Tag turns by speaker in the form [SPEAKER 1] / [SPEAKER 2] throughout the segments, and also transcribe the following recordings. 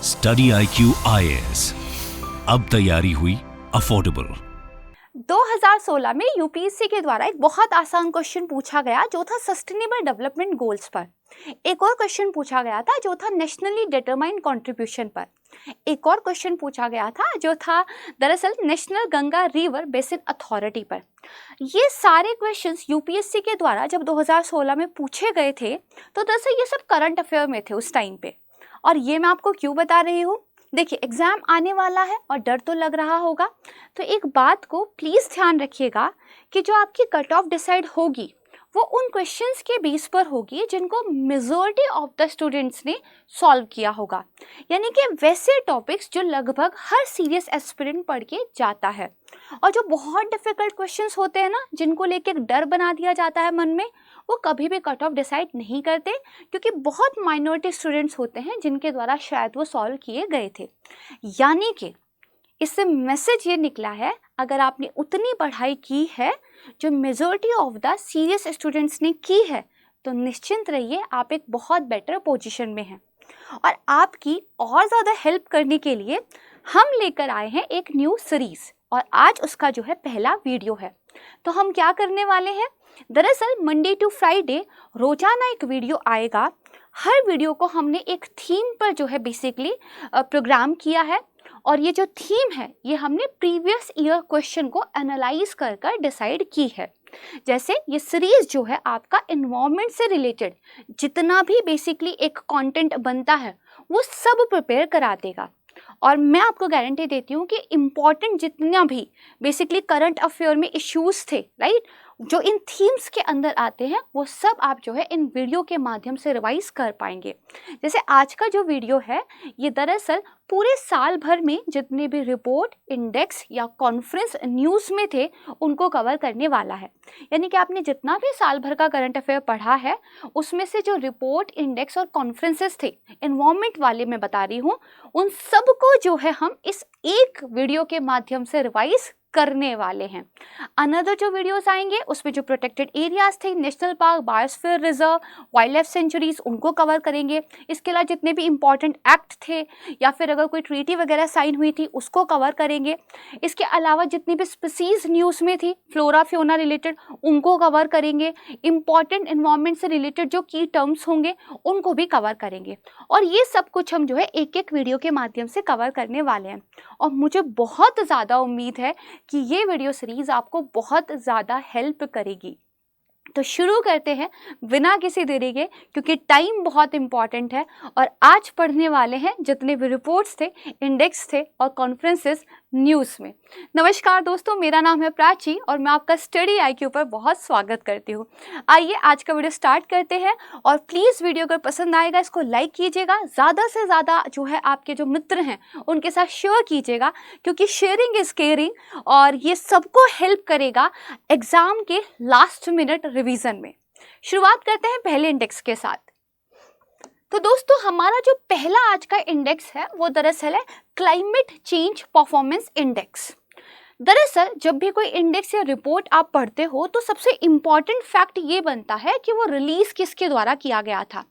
[SPEAKER 1] Study IQ IAS, अब तैयारी हुई अफोर्डेबल।
[SPEAKER 2] 2016 में यूपीएससी के द्वारा एक बहुत आसान क्वेश्चन पूछा गया जो था सस्टेनेबल डेवलपमेंट गोल्स पर। एक और क्वेश्चन पूछा गया था जो था नेशनली डिटरमाइंड कंट्रीब्यूशन पर। एक और क्वेश्चन पूछा गया था जो था दरअसल national Ganga river basin authority पर। ये सारे क्वेश्चंस यूपीएससी के द्वारा जब 2016 में पूछे गए थे तो दरअसल ये सब करंट अफेयर में थे उस टाइम पे। और ये मैं आपको क्यों बता रही हूँ, देखिए एग्जाम आने वाला है और डर तो लग रहा होगा, तो एक बात को प्लीज़ ध्यान रखिएगा कि जो आपकी कट ऑफ डिसाइड होगी वो उन क्वेश्चंस के बेस पर होगी जिनको मेजॉरिटी ऑफ द स्टूडेंट्स ने सॉल्व किया होगा, यानी कि वैसे टॉपिक्स जो लगभग हर सीरियस एस्पिरेंट पढ़ के जाता है। और जो बहुत डिफिकल्ट क्वेश्चंस होते हैं ना, जिनको लेके डर बना दिया जाता है मन में, वो कभी भी कट ऑफ डिसाइड नहीं करते, क्योंकि बहुत माइनॉरिटी स्टूडेंट्स होते हैं जिनके द्वारा शायद वो सॉल्व किए गए थे। यानी कि इससे मैसेज ये निकला है, अगर आपने उतनी पढ़ाई की है जो majority of the serious students ने की है, तो निश्चिंत रहिए आप एक बहुत बेटर पोजीशन में हैं। और आपकी और ज़्यादा हेल्प करने के लिए हम लेकर आए हैं एक न्यू सीरीज, और आज उसका जो है पहला वीडियो है। तो हम क्या करने वाले हैं, दरअसल मंडे टू फ्राइडे रोजाना एक वीडियो आएगा। हर वीडियो को हमने एक थीम पर जो है बेसिकली प्रोग्राम किया है, और ये जो थीम है ये हमने प्रीवियस ईयर क्वेश्चन को एनालाइज कर कर डिसाइड की है। जैसे ये सीरीज जो है आपका एनवायरनमेंट से रिलेटेड जितना भी बेसिकली एक कंटेंट बनता है वो सब प्रिपेयर करा देगा। और मैं आपको गारंटी देती हूँ कि इम्पॉर्टेंट जितना भी बेसिकली करंट अफेयर में इश्यूज थे, राइट, जो इन थीम्स के अंदर आते हैं, वो सब आप जो है इन वीडियो के माध्यम से रिवाइज कर पाएंगे। जैसे आज का जो वीडियो है ये दरअसल पूरे साल भर में जितने भी रिपोर्ट, इंडेक्स या कॉन्फ्रेंस न्यूज़ में थे उनको कवर करने वाला है। यानी कि आपने जितना भी साल भर का करंट अफेयर पढ़ा है उसमें से जो रिपोर्ट, इंडेक्स और कॉन्फ्रेंसेस थे एनवायरनमेंट वाले मैं बता रही हूँ, उन सब को जो है हम इस एक वीडियो के माध्यम से रिवाइज करने वाले हैं। अनदर जो वीडियोस आएंगे उसमें जो प्रोटेक्टेड एरियाज थे, national park, biosphere reserve, wild life sanctuaries, उनको कवर करेंगे। इसके अलावा जितने भी इंपॉर्टेंट एक्ट थे या फिर अगर कोई ट्रीटी वगैरह साइन हुई थी उसको कवर करेंगे। इसके अलावा जितनी भी स्पीसीज न्यूज़ में थी, फ्लोरा फ्योना रिलेटेड, उनको कवर करेंगे। इंपॉर्टेंट एनवायरनमेंट से रिलेटेड जो की टर्म्स होंगे उनको भी कवर करेंगे। और ये सब कुछ हम जो है एक एक वीडियो के माध्यम से कवर करने वाले हैं। और मुझे बहुत ज़्यादा उम्मीद है कि ये वीडियो सीरीज आपको बहुत ज़्यादा हेल्प करेगी। तो शुरू करते हैं बिना किसी देरी के, क्योंकि टाइम बहुत इंपॉर्टेंट है। और आज पढ़ने वाले हैं जितने भी रिपोर्ट्स थे, इंडेक्स थे और कॉन्फ्रेंसेस न्यूज़ में। नमस्कार दोस्तों, मेरा नाम है प्राची और मैं आपका स्टडी IQ पर बहुत स्वागत करती हूँ। आइए आज का वीडियो स्टार्ट करते हैं। और प्लीज़ वीडियो अगर पसंद आएगा इसको लाइक कीजिएगा, ज़्यादा से ज़्यादा जो है आपके जो मित्र हैं उनके साथ शेयर कीजिएगा, क्योंकि शेयरिंग इज़ केयरिंग और ये सबको हेल्प करेगा एग्ज़ाम के लास्ट मिनट रिवीजन में। शुरुआत करते हैं पहले इंडेक्स के साथ। तो दोस्तों हमारा जो पहला आज का इंडेक्स है वो दरअसल है क्लाइमेट चेंज परफॉर्मेंस इंडेक्स। दरअसल जब भी कोई इंडेक्स या रिपोर्ट आप पढ़ते हो तो सबसे इम्पॉर्टेंट फैक्ट ये बनता है कि वो रिलीज किसके द्वारा किया गया था।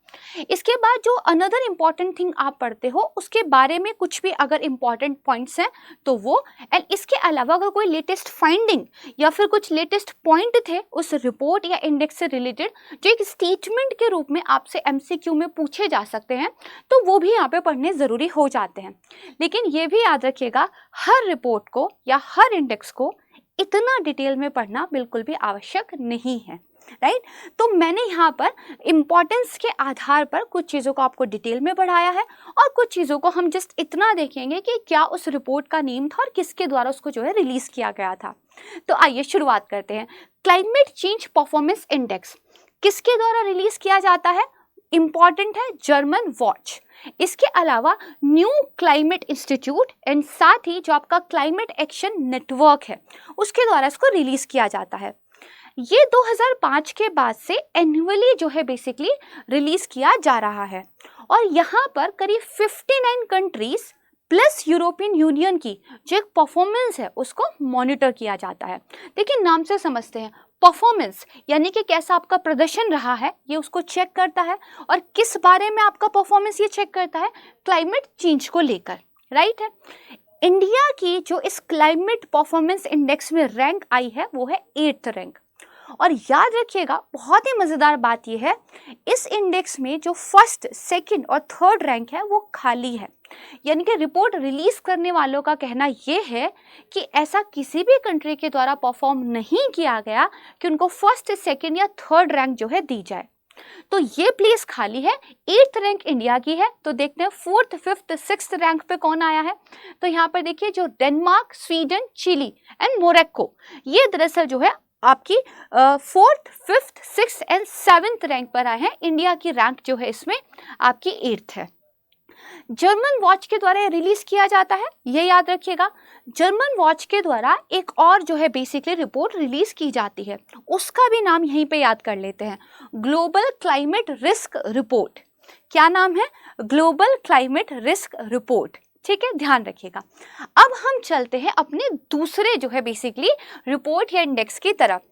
[SPEAKER 2] इसके बाद जो अनदर इम्पॉर्टेंट थिंग आप पढ़ते हो उसके बारे में कुछ भी अगर इम्पॉर्टेंट पॉइंट्स हैं तो वो, एंड इसके अलावा अगर कोई लेटेस्ट फाइंडिंग या फिर कुछ लेटेस्ट पॉइंट थे उस रिपोर्ट या इंडेक्स से रिलेटेड जो एक स्टेटमेंट के रूप में आपसे MCQ में पूछे जा सकते हैं, तो वो भी यहाँ पे पढ़ने ज़रूरी हो जाते हैं। लेकिन ये भी याद रखिएगा, हर रिपोर्ट को या हर इंडेक्स को इतना डिटेल में पढ़ना बिल्कुल भी आवश्यक नहीं है, राइट। तो मैंने यहाँ पर इम्पोर्टेंस के आधार पर कुछ चीज़ों को आपको डिटेल में पढ़ाया है और कुछ चीज़ों को हम जस्ट इतना देखेंगे कि क्या उस रिपोर्ट का नेम था और किसके द्वारा उसको जो है रिलीज किया गया था। तो आइए शुरुआत करते हैं। क्लाइमेट चेंज परफॉर्मेंस इंडेक्स किसके द्वारा रिलीज किया जाता है? इम्पॉर्टेंट है, जर्मन वॉच। इसके अलावा न्यू क्लाइमेट इंस्टीट्यूट एंड साथ ही जो आपका क्लाइमेट एक्शन नेटवर्क है उसके द्वारा इसको रिलीज किया जाता है। ये 2005 के बाद से एनुअली जो है बेसिकली रिलीज किया जा रहा है। और यहाँ पर करीब 59 कंट्रीज प्लस यूरोपियन यूनियन की जो एक परफॉर्मेंस है उसको मॉनिटर किया जाता है। देखिए नाम से समझते हैं, परफॉर्मेंस यानी कि कैसा आपका प्रदर्शन रहा है ये उसको चेक करता है। और किस बारे में आपका परफॉर्मेंस ये चेक करता है? क्लाइमेट चेंज को लेकर, राइट है। इंडिया की जो इस क्लाइमेट परफॉर्मेंस इंडेक्स में रैंक आई है वो है 8th रैंक। और याद रखिएगा बहुत ही मज़ेदार बात यह है, इस इंडेक्स में जो फर्स्ट, सेकंड और थर्ड रैंक है वो खाली है। यानी कि रिपोर्ट रिलीज करने वालों का कहना यह है कि ऐसा किसी भी कंट्री के द्वारा परफॉर्म नहीं किया गया कि उनको फर्स्ट, सेकंड या थर्ड रैंक जो है दी जाए। तो ये प्लेस खाली है। 8th रैंक इंडिया की है। तो देखते हैं 4th, 5th, 6th रैंक पे कौन आया है। तो यहाँ पर देखिए जो Denmark, Sweden, Chile and Morocco, ये दरअसल जो है आपकी 4th, 5th, 6th and 7th rank पर आए हैं। इंडिया की रैंक जो है इसमें आपकी 8th है। जर्मन वॉच के द्वारा रिलीज किया जाता है, ये याद रखिएगा। जर्मन वॉच के द्वारा एक और जो है बेसिकली रिपोर्ट रिलीज की जाती है, उसका भी नाम यहीं पे याद कर लेते हैं, ग्लोबल क्लाइमेट रिस्क रिपोर्ट। क्या नाम है? Global climate risk report. ठीक है, ध्यान रखिएगा। अब हम चलते हैं अपने दूसरे जो है बेसिकली रिपोर्ट या इंडेक्स की तरफ।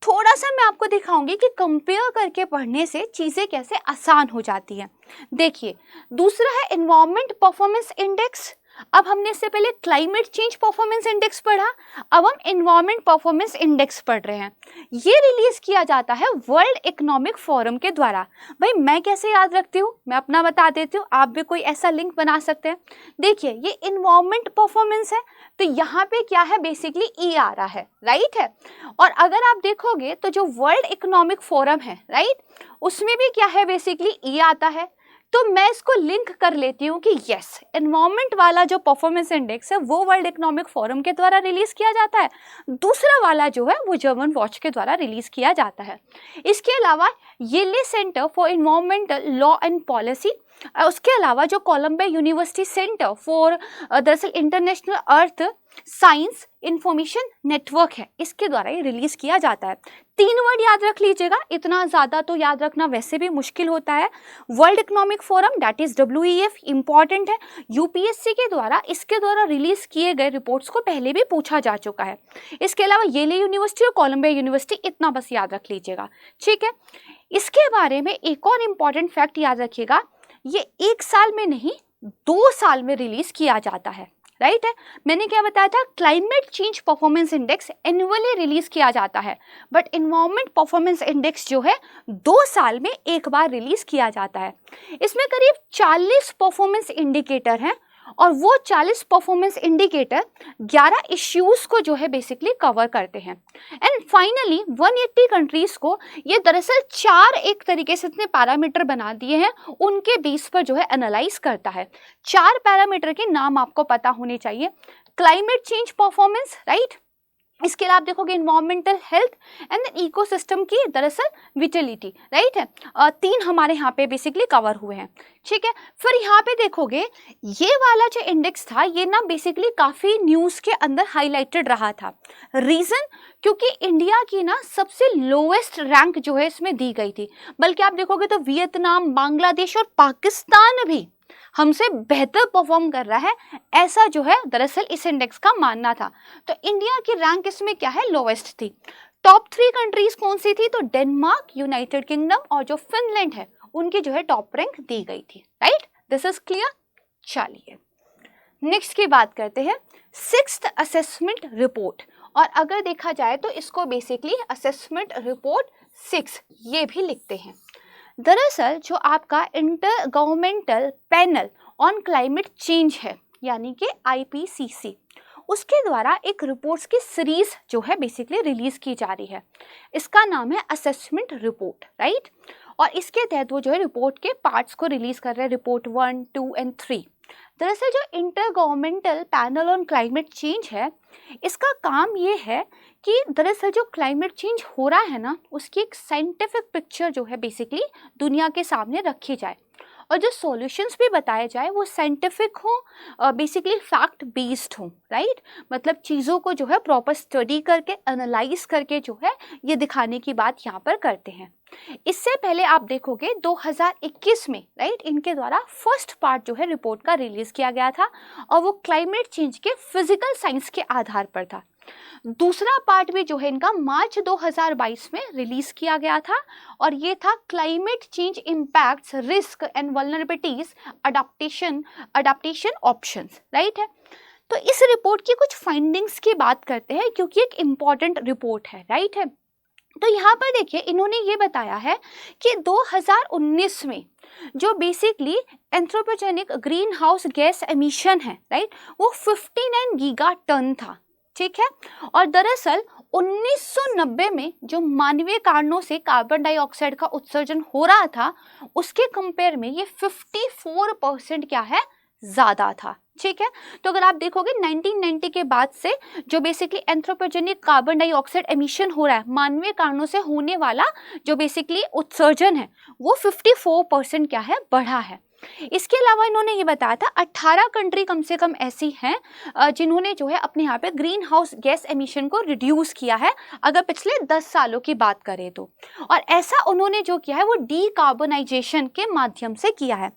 [SPEAKER 2] थोड़ा सा मैं आपको दिखाऊंगी कि कंपेयर करके पढ़ने से चीज़ें कैसे आसान हो जाती हैं। देखिए, दूसरा है एनवायरनमेंट परफॉर्मेंस इंडेक्स। अब हमने इससे पहले क्लाइमेट चेंज परफॉर्मेंस इंडेक्स पढ़ा, अब हम एनवायरनमेंट परफॉर्मेंस इंडेक्स पढ़ रहे हैं। ये रिलीज किया जाता है वर्ल्ड इकोनॉमिक फोरम के द्वारा। भाई मैं कैसे याद रखती हूँ, मैं अपना बता देती हूँ, आप भी कोई ऐसा लिंक बना सकते हैं। देखिए ये एनवायरनमेंट परफॉर्मेंस है, तो यहाँ पे क्या है बेसिकली ई आ रहा है, राइट है। और अगर आप देखोगे तो जो वर्ल्ड इकोनॉमिक फोरम है, राइट, उसमें भी क्या है बेसिकली ई आता है। तो मैं इसको लिंक कर लेती हूँ कि यस, एनवायरनमेंट वाला जो परफॉर्मेंस इंडेक्स है वो वर्ल्ड इकोनॉमिक फोरम के द्वारा रिलीज किया जाता है, दूसरा वाला जो है वो जर्मन वॉच के द्वारा रिलीज किया जाता है। इसके अलावा येले centre for environmental law and policy, उसके अलावा जो कोलंबिया यूनिवर्सिटी सेंटर फॉर दरअसल international earth science information network है, इसके द्वारा ये रिलीज किया जाता है। 3 वर्ड याद रख लीजिएगा, इतना ज़्यादा तो याद रखना वैसे भी मुश्किल होता है। World economic forum that is WEF important है, यूपीएससी के द्वारा इसके द्वारा रिलीज किए गए रिपोर्ट्स को पहले भी पूछा जा चुका है। इसके अलावा येले यूनिवर्सिटी और कोलंबिया यूनिवर्सिटी, इतना बस याद रख लीजिएगा, ठीक है। इसके बारे में एक और इम्पॉर्टेंट फैक्ट याद रखिएगा, ये 1 साल में नहीं 2 साल में रिलीज किया जाता है, राइट है। मैंने क्या बताया था, climate change performance index annually release किया जाता है, बट एनवायरनमेंट परफॉर्मेंस इंडेक्स जो है 2 साल में एक बार रिलीज किया जाता है। इसमें करीब 40 परफॉर्मेंस इंडिकेटर हैं और वो 40 परफॉर्मेंस इंडिकेटर 11 इश्यूज को जो है बेसिकली कवर करते हैं। एंड फाइनली 180 कंट्रीज को ये दरअसल 4 एक तरीके से इतने पैरामीटर बना दिए हैं, उनके बेस पर जो है एनालाइज करता है। 4 पैरामीटर के नाम आपको पता होने चाहिए, क्लाइमेट चेंज परफॉर्मेंस, राइट, इसके अलावा आप देखोगे इन्वायरमेंटल हेल्थ एंड इकोसिस्टम की दरअसल विटिलिटी, राइट है। 3 हमारे यहाँ पे बेसिकली कवर हुए हैं, ठीक है। फिर यहाँ पे देखोगे ये वाला जो इंडेक्स था ये ना बेसिकली काफ़ी न्यूज़ के अंदर हाईलाइटेड रहा था। रीज़न, क्योंकि इंडिया की ना सबसे लोवेस्ट रैंक जो है इसमें दी गई थी, बल्कि आप देखोगे तो वियतनाम, बांग्लादेश और पाकिस्तान भी हमसे बेहतर परफॉर्म कर रहा है, ऐसा जो है दरअसल इस इंडेक्स का मानना था। तो इंडिया की रैंक इसमें क्या है, लोवेस्ट थी। टॉप 3 कंट्रीज कौन सी थी, तो डेनमार्क, यूनाइटेड किंगडम और जो फिनलैंड है उनकी जो है टॉप रैंक दी गई थी, राइट। This is clear. चलिए नेक्स्ट की बात करते हैं, 6th असेसमेंट रिपोर्ट। और अगर देखा जाए तो इसको बेसिकली असेसमेंट रिपोर्ट 6 ये भी लिखते हैं। दरअसल जो आपका inter governmental panel on climate change है, यानी कि IPCC, उसके द्वारा एक रिपोर्ट्स की सीरीज जो है बेसिकली रिलीज की जा रही है। इसका नाम है असेसमेंट रिपोर्ट, राइट। और इसके तहत वो जो है रिपोर्ट के पार्ट्स को रिलीज कर रहे हैं, रिपोर्ट 1, 2 एंड 3। दरअसल जो inter governmental panel on climate change है, इसका काम ये है कि दरअसल जो क्लाइमेट चेंज हो रहा है ना, उसकी एक साइंटिफिक पिक्चर जो है बेसिकली दुनिया के सामने रखी जाए और जो सॉल्यूशंस भी बताए जाए वो साइंटिफिक हो, बेसिकली फैक्ट बेस्ड हो, राइट। मतलब चीज़ों को जो है प्रॉपर स्टडी करके एनालाइज करके जो है ये दिखाने की बात यहाँ पर करते हैं। इससे पहले आप देखोगे 2021 में, राइट, इनके द्वारा फर्स्ट पार्ट जो है रिपोर्ट का रिलीज किया गया था और वो क्लाइमेट चेंज के फिजिकल साइंस के आधार पर था। दूसरा पार्ट भी जो है इनका मार्च 2022 में रिलीज किया गया था और ये था climate change impacts risk and vulnerabilities adaptation options, right है। तो इस रिपोर्ट की कुछ फाइंडिंग्स की बात करते हैं क्योंकि एक इम्पॉर्टेंट रिपोर्ट है, राइट है। तो यहाँ पर देखिए इन्होंने ये बताया है कि 2019 में जो basically anthropogenic green house gas emission है, राइट, वो 59 गीगा टन था, ठीक है। और दरअसल 1990 में जो मानवीय कारणों से कार्बन डाइऑक्साइड का उत्सर्जन हो रहा था उसके कंपेयर में ये 54% क्या है, ज्यादा था, ठीक है। तो अगर आप देखोगे 1990 के बाद से जो basically anthropogenic carbon dioxide emission हो रहा है, मानवीय कारणों से होने वाला जो बेसिकली उत्सर्जन है वो 54% क्या है, बढ़ा है। इसके अलावा इन्होंने ये बताया था 18 कंट्री कम से कम ऐसी हैं जिन्होंने जो है अपने यहाँ पे ग्रीन हाउस गैस एमिशन को रिड्यूस किया है अगर पिछले 10 सालों की बात करें तो। और ऐसा उन्होंने जो किया है वो डीकार्बोनाइजेशन के माध्यम से किया है,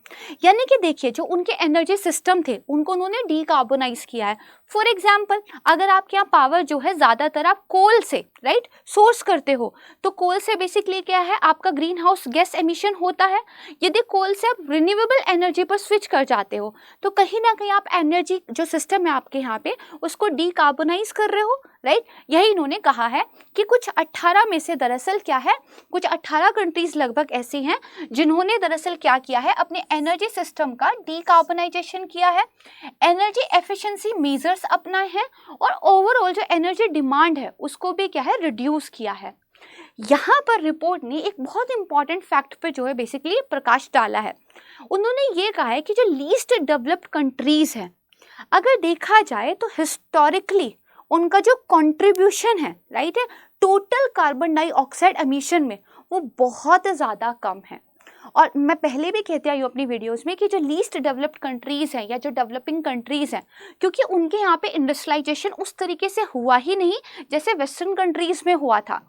[SPEAKER 2] यानी कि देखिए जो उनके एनर्जी सिस्टम थे उनको उन्होंने डीकार्बोनाइज किया है। फॉर एग्जाम्पल अगर आपके यहाँ पावर जो है ज़्यादातर आप कोल से, राइट, सोर्स करते हो तो कोल से बेसिकली क्या है आपका ग्रीन हाउस गैस एमिशन होता है। यदि कोल से आप रिन्यूएबल एनर्जी पर स्विच कर जाते हो तो कहीं ना कहीं आप एनर्जी जो सिस्टम है आपके यहाँ पे उसको डीकार्बोनाइज कर रहे हो, राइट। यही इन्होंने कहा है कि कुछ 18 में से दरअसल क्या है, कुछ 18 कंट्रीज लगभग ऐसी हैं जिन्होंने दरअसल क्या किया है, अपने एनर्जी सिस्टम का डीकार्बोनाइजेशन किया है, एनर्जी एफिशिएंसी मेजर्स अपनाए हैं और ओवरऑल जो एनर्जी डिमांड है उसको भी क्या है, रिड्यूस किया है। यहाँ पर रिपोर्ट ने एक बहुत इंपॉर्टेंट फैक्ट पे जो है बेसिकली प्रकाश डाला है। उन्होंने ये कहा है कि जो लीस्ट डेवलप्ड कंट्रीज हैं अगर देखा जाए तो हिस्टोरिकली उनका जो कंट्रीब्यूशन है, राइट है, टोटल कार्बन डाइऑक्साइड एमिशन में वो बहुत ज़्यादा कम है। और मैं पहले भी कहती आई हूँ अपनी वीडियोस में कि जो लीस्ट डेवलप्ड कंट्रीज़ हैं या जो डेवलपिंग कंट्रीज़ हैं, क्योंकि उनके यहाँ पे इंडस्ट्रियलाइजेशन उस तरीके से हुआ ही नहीं जैसे वेस्टर्न कंट्रीज़ में हुआ था,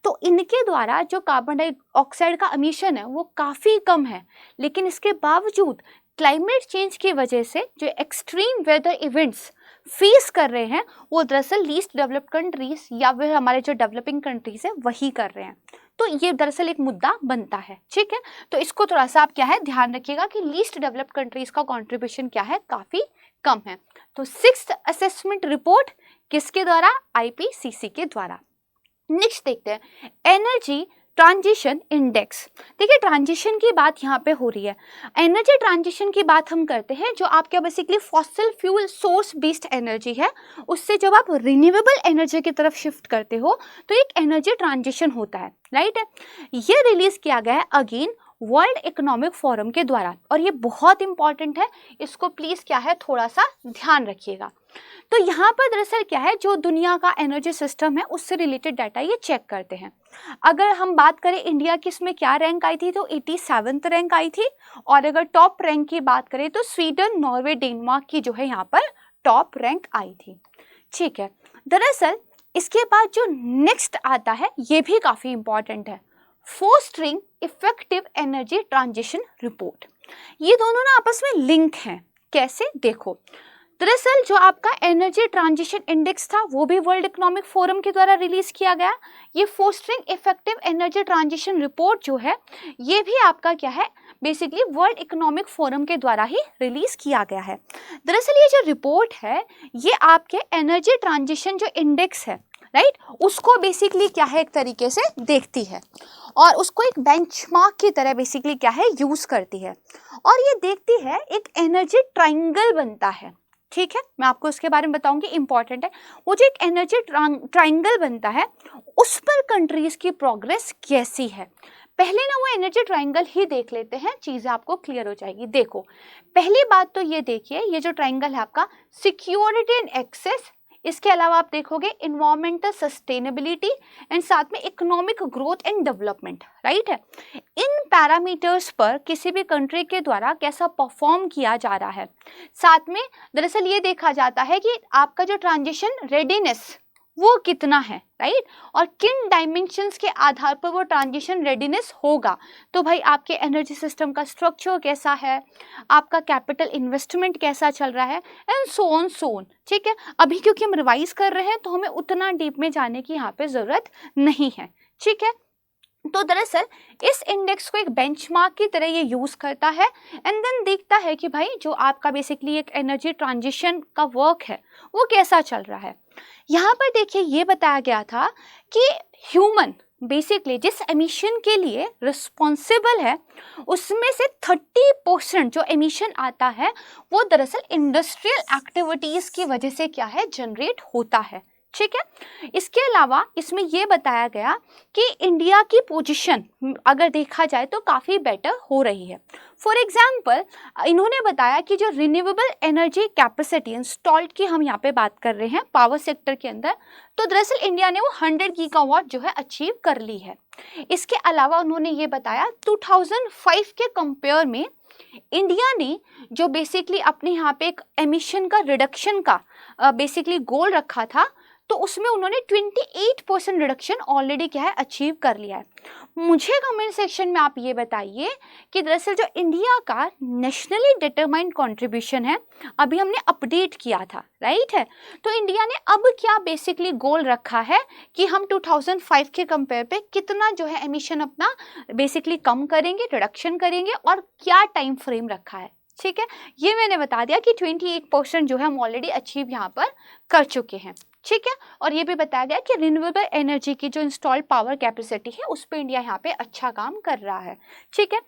[SPEAKER 2] तो इनके द्वारा जो कार्बन डाइऑक्साइड का एमिशन है वो काफ़ी कम है। लेकिन इसके बावजूद क्लाइमेट चेंज की वजह से जो एक्सट्रीम वेदर इवेंट्स फेस कर रहे हैं वो दरअसल लीस्ट डेवलप्ड कंट्रीज या फिर हमारे जो डेवलपिंग कंट्रीज है वही कर रहे हैं। तो ये दरअसल एक मुद्दा बनता है, ठीक है। तो इसको थोड़ा सा आप क्या है ध्यान रखिएगा कि लीस्ट डेवलप्ड कंट्रीज का कंट्रीब्यूशन क्या है, काफ़ी कम है। तो 6th असेसमेंट रिपोर्ट किसके द्वारा, IPCC के द्वारा। नेक्स्ट देखते हैं एनर्जी ट्रांजिशन इंडेक्स। देखिए ट्रांजिशन की बात यहाँ पे हो रही है, एनर्जी ट्रांजिशन की बात हम करते हैं जो आपके basically fossil fuel source based energy है उससे जब आप रिन्यूएबल एनर्जी की तरफ शिफ्ट करते हो तो एक एनर्जी ट्रांजिशन होता है, राइट है। ये रिलीज किया गया है अगेन वर्ल्ड इकोनॉमिक फोरम के द्वारा और ये बहुत इंपॉर्टेंट है, इसको प्लीज क्या है थोड़ा सा ध्यान रखिएगा। तो यहाँ पर दरअसल क्या है जो दुनिया का एनर्जी सिस्टम है उससे रिलेटेड डाटा ये चेक करते हैं। अगर हम बात करें इंडिया की इसमें क्या रैंक आई थी तो 87th रैंक आई थी और अगर टॉप रैंक की बात करें तो स्वीडन, नॉर्वे, डेनमार्क की जो है यहाँ पर टॉप रैंक आई थी, ठीक है। दरअसल इसके बाद जो नेक्स्ट आता है ये भी काफ़ी इंपॉर्टेंट है, fostering effective energy transition report. ये दोनों ना आपस में लिंक हैं, कैसे देखो। दरअसल जो आपका एनर्जी ट्रांजिशन इंडेक्स था वो भी वर्ल्ड इकोनॉमिक फोरम के द्वारा रिलीज किया गया। ये fostering effective energy transition report जो है ये भी आपका क्या है बेसिकली वर्ल्ड इकोनॉमिक फोरम के द्वारा ही रिलीज किया गया है। दरअसल ये जो रिपोर्ट है ये आपके एनर्जी ट्रांजिशन जो इंडेक्स है, राइट, उसको बेसिकली क्या है एक तरीके से देखती है और उसको एक बेंचमार्क की तरह बेसिकली क्या है यूज करती है और ये देखती है एक एनर्जी ट्राइंगल बनता है, ठीक है। मैं आपको उसके बारे में बताऊंगी, इंपॉर्टेंट है। वो जो एक एनर्जी ट्राइंगल बनता है उस पर कंट्रीज की प्रोग्रेस कैसी है। पहले ना वो एनर्जी ट्राइंगल ही देख लेते हैं, चीज़ें आपको क्लियर हो जाएगी। देखो पहली बात तो ये देखिए ये जो ट्राइंगल है आपका सिक्योरिटी एंड एक्सेस, इसके अलावा आप देखोगे इन्वायरमेंटल सस्टेनेबिलिटी एंड साथ में economic growth and development, right है। इन पैरामीटर्स पर किसी भी कंट्री के द्वारा कैसा परफॉर्म किया जा रहा है। साथ में दरअसल ये देखा जाता है कि आपका जो ट्रांजिशन रेडीनेस वो कितना है, राइट, और किन डायमेंशंस के आधार पर वो ट्रांजिशन रेडीनेस होगा। तो भाई आपके एनर्जी सिस्टम का स्ट्रक्चर कैसा है, आपका कैपिटल इन्वेस्टमेंट कैसा चल रहा है, एंड सो ऑन। ठीक है, अभी क्योंकि हम रिवाइज कर रहे हैं तो हमें उतना डीप में जाने की यहाँ पे जरूरत नहीं है। ठीक है, तो दरअसल इस इंडेक्स को एक बेंचमार्क की तरह ये यूज करता है एंड देन देखता है कि भाई जो आपका बेसिकली एक एनर्जी ट्रांजिशन का वर्क है वो कैसा चल रहा है। यहाँ पर देखिए ये बताया गया था कि ह्यूमन बेसिकली जिस एमिशन के लिए रिस्पॉन्सिबल है उसमें से 30% जो एमिशन आता है वो दरअसल इंडस्ट्रियल एक्टिविटीज की वजह से क्या है, जनरेट होता है। ठीक है, इसके अलावा इसमें यह बताया गया कि इंडिया की पोजीशन अगर देखा जाए तो काफ़ी बेटर हो रही है। फॉर एग्जांपल इन्होंने बताया कि जो रिन्यूएबल एनर्जी कैपेसिटी इंस्टॉल्ड की हम यहाँ पे बात कर रहे हैं पावर सेक्टर के अंदर, तो दरअसल इंडिया ने वो 100 गीगावाट जो है अचीव कर ली है। इसके अलावा उन्होंने ये बताया 2005 के कंपेयर में इंडिया ने जो बेसिकली अपने यहाँ पे एक एमिशन का रिडक्शन का बेसिकली गोल रखा था तो उसमें उन्होंने 28% रिडक्शन ऑलरेडी क्या है अचीव कर लिया है। मुझे कमेंट सेक्शन में आप ये बताइए कि दरअसल जो इंडिया का नेशनली डिटरमाइंड कंट्रीब्यूशन है अभी हमने अपडेट किया था, राइट है, तो इंडिया ने अब क्या बेसिकली गोल रखा है कि हम 2005 के कंपेयर पे कितना जो है एमिशन अपना बेसिकली कम करेंगे, रिडक्शन करेंगे और क्या टाइम फ्रेम रखा है। ठीक है, ये मैंने बता दिया कि 28% जो है हम ऑलरेडी अचीव यहाँ पर कर चुके हैं। ठीक है, और ये भी बताया गया कि रिन्यूएबल एनर्जी की जो इंस्टॉल्ड पावर कैपेसिटी है उस पर इंडिया यहाँ पे अच्छा काम कर रहा है। ठीक है,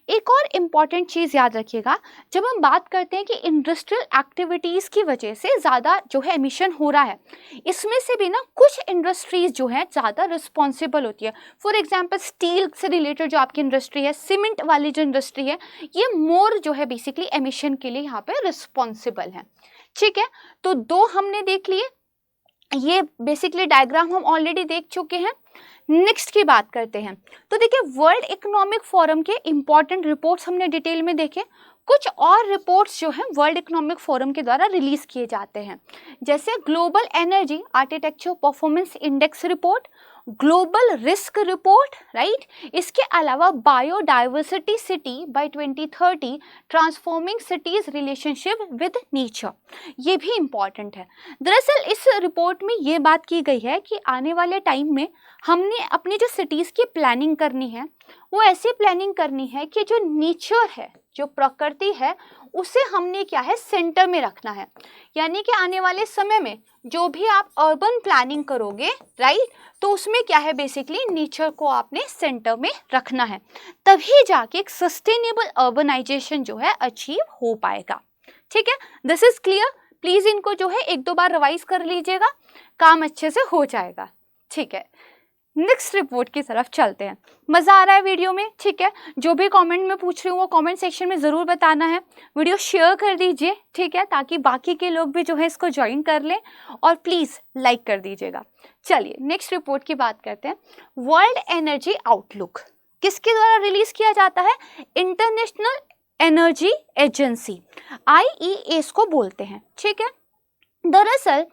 [SPEAKER 2] एक और इम्पॉर्टेंट चीज़ याद रखिएगा, जब हम बात करते हैं कि इंडस्ट्रियल एक्टिविटीज़ की वजह से ज़्यादा जो है एमिशन हो रहा है, इसमें से भी ना कुछ इंडस्ट्रीज़ जो है ज़्यादा रिस्पॉन्सिबल होती है। फॉर एग्जाम्पल स्टील से रिलेटेड जो आपकी इंडस्ट्री है, सीमेंट वाली जो इंडस्ट्री है, ये मोर जो है बेसिकली एमिशन के लिए यहाँ पे रिस्पॉन्सिबल है। ठीक है, तो दो हमने देख लिए, ये बेसिकली डायग्राम हम ऑलरेडी देख चुके हैं। नेक्स्ट की बात करते हैं, तो देखिए वर्ल्ड इकोनॉमिक फोरम के इंपॉर्टेंट रिपोर्ट्स हमने डिटेल में देखे। कुछ और रिपोर्ट्स जो हैं वर्ल्ड इकोनॉमिक फोरम के द्वारा रिलीज किए जाते हैं, जैसे global energy architecture performance index report, global risk report, right, इसके अलावा biodiversity city bye 2030 transforming cities relationship with nature, ये भी इम्पॉर्टेंट है। दरअसल इस रिपोर्ट में ये बात की गई है कि आने वाले टाइम में हमने अपनी जो सिटीज़ की प्लानिंग करनी है वो ऐसी प्लानिंग करनी है कि जो नेचर है, जो प्रकृति है, उसे हमने क्या है सेंटर में रखना है। यानी कि आने वाले समय में जो भी आप अर्बन प्लानिंग करोगे, राइट, तो उसमें क्या है बेसिकली नेचर को आपने सेंटर में रखना है, तभी जाके एक सस्टेनेबल अर्बनाइजेशन जो है अचीव हो पाएगा। ठीक है, दिस इज क्लियर। प्लीज इनको जो है एक दो बार रिवाइज कर लीजिएगा, काम अच्छे से हो जाएगा। ठीक है, नेक्स्ट रिपोर्ट की तरफ चलते हैं। मज़ा आ रहा है वीडियो में? ठीक है, जो भी कमेंट में पूछ रही हूँ वो कमेंट सेक्शन में ज़रूर बताना है। वीडियो शेयर कर दीजिए, ठीक है, ताकि बाकी के लोग भी जो है इसको ज्वाइन कर लें, और प्लीज़ लाइक कर दीजिएगा। चलिए नेक्स्ट रिपोर्ट की बात करते हैं। वर्ल्ड एनर्जी आउटलुक किसके द्वारा रिलीज किया जाता है? इंटरनेशनल एनर्जी एजेंसी, IEA इसको बोलते हैं। ठीक है, दरअसल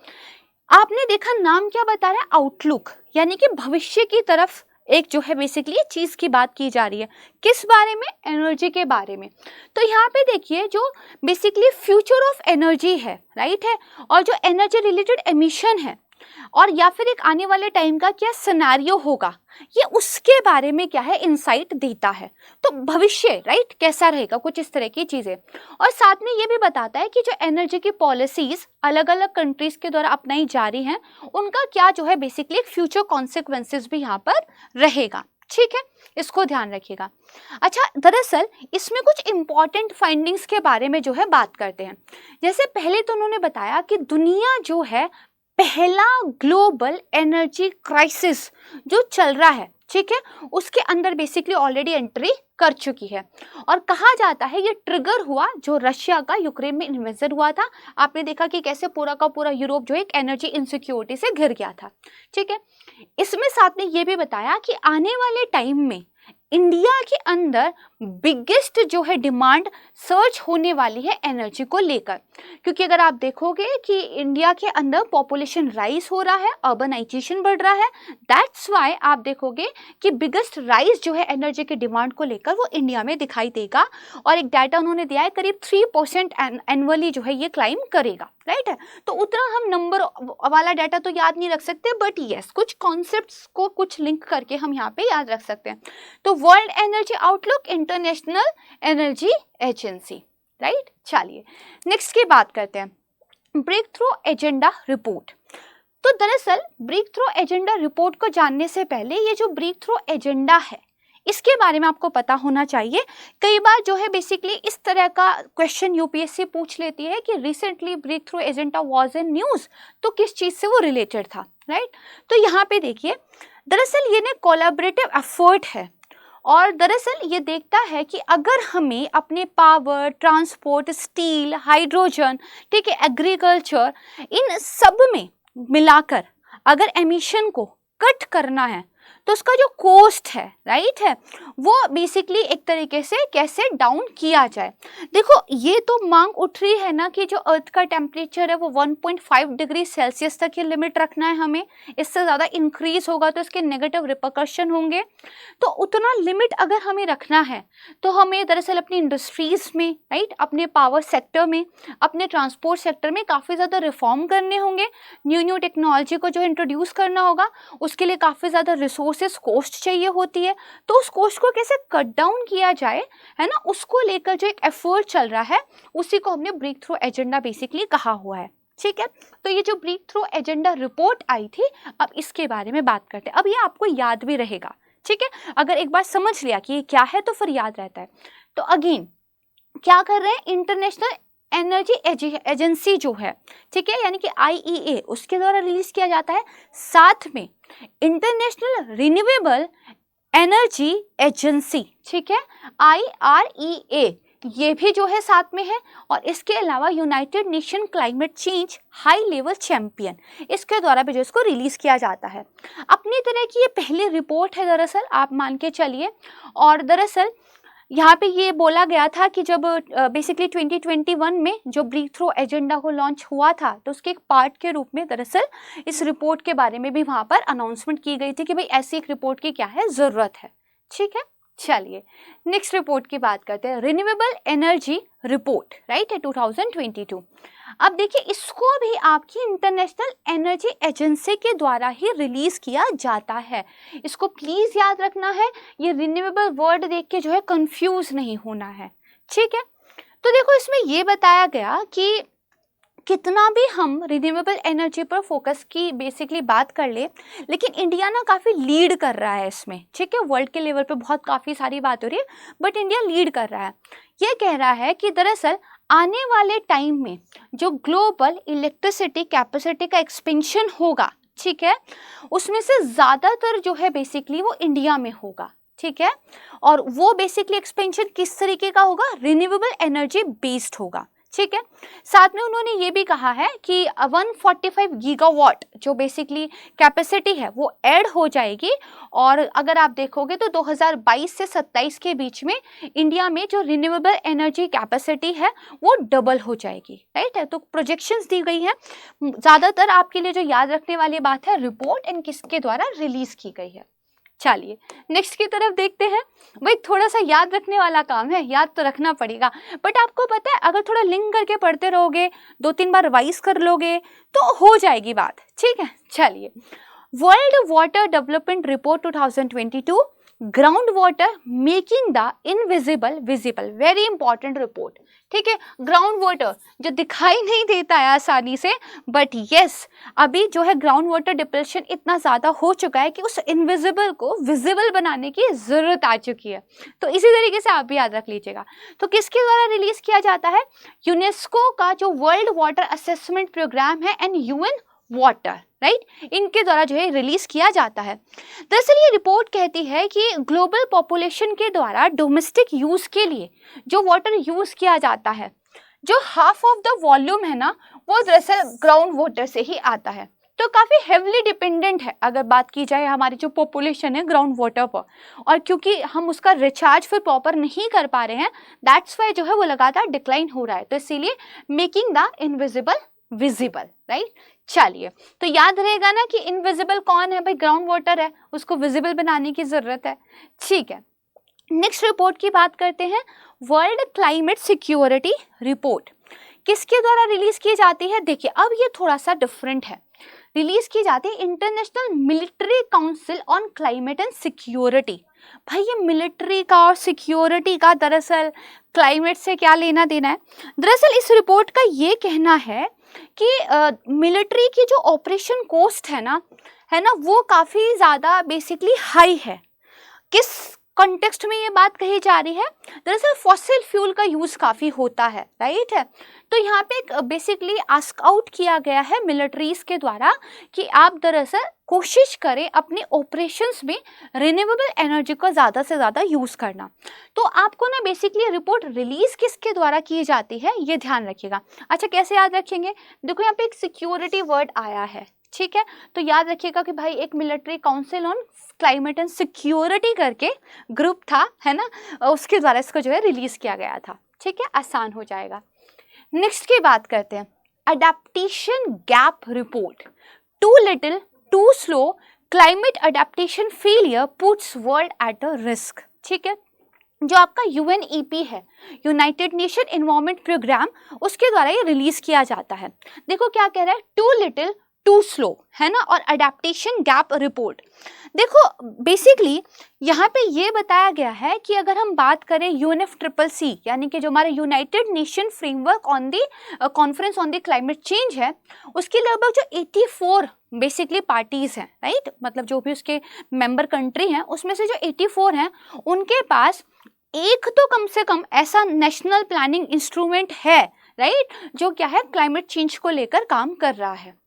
[SPEAKER 2] आपने देखा नाम क्या बता रहा है, आउटलुक, यानी कि भविष्य की तरफ एक जो है बेसिकली चीज़ की बात की जा रही है। किस बारे में? एनर्जी के बारे में। तो यहाँ पे देखिए जो बेसिकली फ्यूचर ऑफ एनर्जी है, राइट है, और जो एनर्जी रिलेटेड एमिशन है, और या फिर एक आने वाले टाइम का क्या सिनेरियो होगा, ये उसके बारे में क्या है इंसाइट देता है। तो भविष्य, राइट, कैसा रहेगा, कुछ इस तरह की चीज़ें। और साथ में ये भी बताता है कि जो एनर्जी की पॉलिसीज अलग अलग कंट्रीज के द्वारा अपनाई जा रही हैं, उनका क्या जो है बेसिकली फ्यूचर कॉन्सिक्वेंसेस भी यहाँ पर रहेगा। ठीक है, इसको ध्यान रखिएगा। अच्छा, दरअसल इसमें कुछ इंपॉर्टेंट फाइंडिंग्स के बारे में जो है बात करते हैं। जैसे पहले तो उन्होंने बताया कि दुनिया जो है पहला ग्लोबल एनर्जी क्राइसिस जो चल रहा है, ठीक है, उसके अंदर बेसिकली ऑलरेडी एंट्री कर चुकी है। और कहा जाता है ये ट्रिगर हुआ जो रशिया का यूक्रेन में इन्वेजन हुआ था। आपने देखा कि कैसे पूरा का पूरा यूरोप जो है एक एनर्जी इनसिक्योरिटी से घिर गया था। ठीक है, इसमें साथ में ये भी बताया कि आने वाले टाइम में इंडिया के अंदर बिगेस्ट जो है डिमांड सर्च होने वाली है एनर्जी को लेकर, क्योंकि अगर आप देखोगे कि इंडिया के अंदर पॉपुलेशन राइज हो रहा है, अर्बनाइजेशन बढ़ रहा है, दैट्स वाई आप देखोगे कि बिगेस्ट राइज जो है एनर्जी की डिमांड को लेकर वो इंडिया में दिखाई देगा। और एक डाटा उन्होंने दिया है करीब 3% एनुअली जो है ये क्लाइम करेगा, राइट है। तो उतना हम नंबर वाला डाटा तो याद नहीं रख सकते, बट यस कुछ कॉन्सेप्ट्स को कुछ लिंक करके हम यहाँ पे याद रख सकते हैं। तो world energy outlook, international energy agency, right. चलिए नेक्स्ट की बात करते हैं, ब्रेक थ्रू एजेंडा रिपोर्ट। तो दरअसल ब्रेक थ्रू एजेंडा रिपोर्ट को जानने से पहले ये जो ब्रेक थ्रू एजेंडा है इसके बारे में आपको पता होना चाहिए। कई बार जो है बेसिकली इस तरह का क्वेश्चन यूपीएससी पूछ लेती है कि recently breakthrough agenda was in news, तो किस चीज़ से वो रिलेटेड था, राइट। तो यहाँ पे देखिए दरअसल ये ना कोलैबोरेटिव एफर्ट है और दरअसल ये देखता है कि अगर हमें अपने पावर, ट्रांसपोर्ट, स्टील, हाइड्रोजन, ठीक है, एग्रीकल्चर, इन सब में मिलाकर अगर एमिशन को कट करना है तो उसका जो कॉस्ट है, राइट है, वो बेसिकली एक तरीके से कैसे डाउन किया जाए। देखो ये तो मांग उठ रही है ना कि जो अर्थ का टेम्परेचर है वो 1.5 डिग्री सेल्सियस तक ही लिमिट रखना है हमें, इससे ज़्यादा इंक्रीज होगा तो इसके नेगेटिव रिपरकशन होंगे। तो उतना लिमिट अगर हमें रखना है तो हमें दरअसल अपनी इंडस्ट्रीज़ में, राइट, अपने पावर सेक्टर में, अपने ट्रांसपोर्ट सेक्टर में काफ़ी ज़्यादा रिफॉर्म करने होंगे, न्यू टेक्नोलॉजी को जो इंट्रोड्यूस करना होगा, उसके लिए काफ़ी ज़्यादा रिसोर्सेज कॉस्ट चाहिए होती है। तो उस कॉस्ट को कैसे कट डाउन किया जाए, है ना, उसको लेकर जो एक एफर्ट चल रहा है उसी को हमने ब्रेक थ्रू एजेंडा बेसिकली कहा हुआ है, ठीक है। तो ये जो ब्रेक थ्रू एजेंडा रिपोर्ट आई थी, अब इसके बारे में बात करते हैं। अब ये आपको याद भी रहेगा, ठीक है, अगर एक बार समझ लिया कि ये क्या है तो फिर याद रहता है। तो अगेन क्या कर रहे हैं, इंटरनेशनल एनर्जी एजेंसी जो है, ठीक है, यानी कि IEA, उसके द्वारा रिलीज किया जाता है। साथ में इंटरनेशनल रिन्यूएबल एनर्जी एजेंसी, ठीक है, IREA, ये भी जो है साथ में है। और इसके अलावा United nation climate change high level champion, इसके द्वारा भी जो इसको रिलीज किया जाता है। अपनी तरह की ये पहली रिपोर्ट है दरअसल, आप मान के चलिए। और दरअसल यहाँ पे ये बोला गया था कि जब बेसिकली 2021 में जो ब्रेक थ्रू एजेंडा को लॉन्च हुआ था तो उसके एक पार्ट के रूप में दरअसल इस रिपोर्ट के बारे में भी वहाँ पर अनाउंसमेंट की गई थी कि भाई ऐसी एक रिपोर्ट की क्या है ज़रूरत है, ठीक है। चलिए नेक्स्ट रिपोर्ट की बात करते हैं, रिन्यूएबल एनर्जी रिपोर्ट, राइट है, 2022। अब देखिए इसको भी आपकी इंटरनेशनल एनर्जी एजेंसी के द्वारा ही रिलीज किया जाता है। इसको प्लीज याद रखना है, ये रिन्यूएबल वर्ड देख के जो है कंफ्यूज नहीं होना है, ठीक है। तो देखो इसमें ये बताया गया कि कितना भी हम रिन्यूएबल एनर्जी पर फोकस की बेसिकली बात कर ले, लेकिन इंडिया ना काफ़ी लीड कर रहा है इसमें, ठीक है। वर्ल्ड के लेवल पे बहुत काफ़ी सारी बात हो रही है, बट इंडिया लीड कर रहा है। ये कह रहा है कि दरअसल आने वाले टाइम में जो ग्लोबल इलेक्ट्रिसिटी कैपेसिटी का एक्सपेंशन होगा, ठीक है, उसमें से ज़्यादातर जो है बेसिकली वो इंडिया में होगा, ठीक है। और वो बेसिकली एक्सपेंशन किस तरीके का होगा, रिन्यूएबल एनर्जी बेस्ड होगा, ठीक है। साथ में उन्होंने ये भी कहा है कि 145 गीगावाट जो बेसिकली कैपेसिटी है वो ऐड हो जाएगी। और अगर आप देखोगे तो 2022 से 27 के बीच में इंडिया में जो रिन्यूएबल एनर्जी कैपेसिटी है वो डबल हो जाएगी, राइट है। तो प्रोजेक्शंस दी गई हैं। ज़्यादातर आपके लिए जो याद रखने वाली बात है, रिपोर्ट एंड किसके द्वारा रिलीज की गई है। चलिए नेक्स्ट की तरफ देखते हैं। भाई थोड़ा सा याद रखने वाला काम है, याद तो रखना पड़ेगा, बट आपको पता है अगर थोड़ा लिंक करके पढ़ते रहोगे, 2-3 बार रिवाइज कर लोगे तो हो जाएगी बात, ठीक है। चलिए world water development report 2022, ground water making the invisible visible, very important report, ठीक है। ग्राउंड वाटर जो दिखाई नहीं देता है आसानी से, बट यस अभी जो है ग्राउंड वाटर डिप्रेशन इतना ज़्यादा हो चुका है कि उस इनविजिबल को विजिबल बनाने की ज़रूरत आ चुकी है। तो इसी तरीके से आप भी याद रख लीजिएगा। तो किसके द्वारा रिलीज़ किया जाता है, यूनेस्को का जो वर्ल्ड वाटर असेसमेंट प्रोग्राम है एंड UN वाटर, राइट, इनके द्वारा जो है रिलीज किया जाता है। दरअसल ये रिपोर्ट कहती है कि ग्लोबल पॉपुलेशन के द्वारा डोमेस्टिक यूज के लिए जो वाटर यूज किया जाता है, जो हाफ ऑफ द वॉल्यूम है ना, वो दरअसल ग्राउंड वाटर से ही आता है। तो काफ़ी हेवली डिपेंडेंट है अगर बात की जाए हमारी जो पॉपुलेशन है ग्राउंड वाटर पर, और क्योंकि हम उसका रिचार्ज फिर प्रॉपर नहीं कर पा रहे हैं, दैट्स वाई जो है वो लगातार डिक्लाइन हो रहा है। तो इसीलिए making the invisible visible, right. चलिए, तो याद रहेगा ना कि इनविजिबल कौन है भाई, ग्राउंड वाटर है, उसको विजिबल बनाने की जरूरत है। ठीक है, नेक्स्ट रिपोर्ट की बात करते हैं। वर्ल्ड क्लाइमेट सिक्योरिटी रिपोर्ट किसके द्वारा रिलीज की जाती है? देखिए, अब ये थोड़ा सा डिफरेंट है। रिलीज की जाती है international military council on climate and security. भाई ये मिलिट्री का और सिक्योरिटी का दरअसल क्लाइमेट से क्या लेना देना है? दरअसल इस रिपोर्ट का ये कहना है कि मिलिट्री की जो ऑपरेशन कॉस्ट है ना वो काफ़ी ज़्यादा बेसिकली हाई है। किस कॉन्टेक्स्ट में ये बात कही जा रही है? दरअसल फॉसिल फ्यूल का यूज़ काफ़ी होता है, राइट है। तो यहाँ पे एक बेसिकली आस्क आउट किया गया है मिलिट्रीज के द्वारा कि आप दरअसल कोशिश करें अपने ऑपरेशंस में रिन्यूएबल एनर्जी का ज़्यादा से ज़्यादा यूज़ करना। तो आपको ना बेसिकली रिपोर्ट रिलीज किसके द्वारा की जाती है ये ध्यान रखिएगा। अच्छा, कैसे याद रखेंगे? देखो यहाँ पे एक सिक्योरिटी वर्ड आया है, ठीक है, तो याद रखिएगा कि भाई एक military council on climate and security करके ग्रुप था, है ना, उसके द्वारा इसको जो है रिलीज किया गया था। ठीक है, आसान हो जाएगा। नेक्स्ट की बात करते हैं, adaptation gap report. Too little too slow climate adaptation failure puts world at a risk. ठीक है, जो आपका यूएनईपी है, यूनाइटेड नेशन एनवायरनमेंट प्रोग्राम, उसके द्वारा ये रिलीज किया जाता है। देखो क्या कह रहा है, टू लिटिल टू स्लो, है ना, और अडेप्टेशन गैप रिपोर्ट। देखो बेसिकली यहाँ पे ये बताया गया है कि अगर हम बात करें UNFCCC यानी कि जो हमारे United nation framework on the conference on the climate change है, उसकी लगभग जो 84 बेसिकली पार्टीज हैं, राइट, मतलब जो भी उसके मेंबर कंट्री हैं उसमें से जो 84 हैं उनके पास एक तो कम से कम ऐसा नेशनल प्लानिंग इंस्ट्रूमेंट है, राइट, जो क्या है क्लाइमेट चेंज को लेकर काम कर रहा है।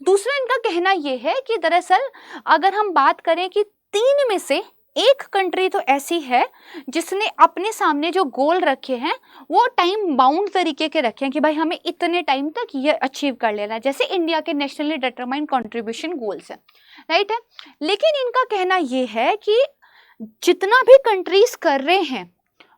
[SPEAKER 2] दूसरा इनका कहना यह है कि दरअसल अगर हम बात करें कि 3 में से एक कंट्री तो ऐसी है जिसने अपने सामने जो गोल रखे हैं वो टाइम बाउंड तरीके के रखे हैं कि भाई हमें इतने टाइम तक ये अचीव कर लेना है, जैसे इंडिया के नेशनली डिटरमाइंड कंट्रीब्यूशन गोल्स हैं, राइट है। लेकिन इनका कहना ये है कि जितना भी कंट्रीज कर रहे हैं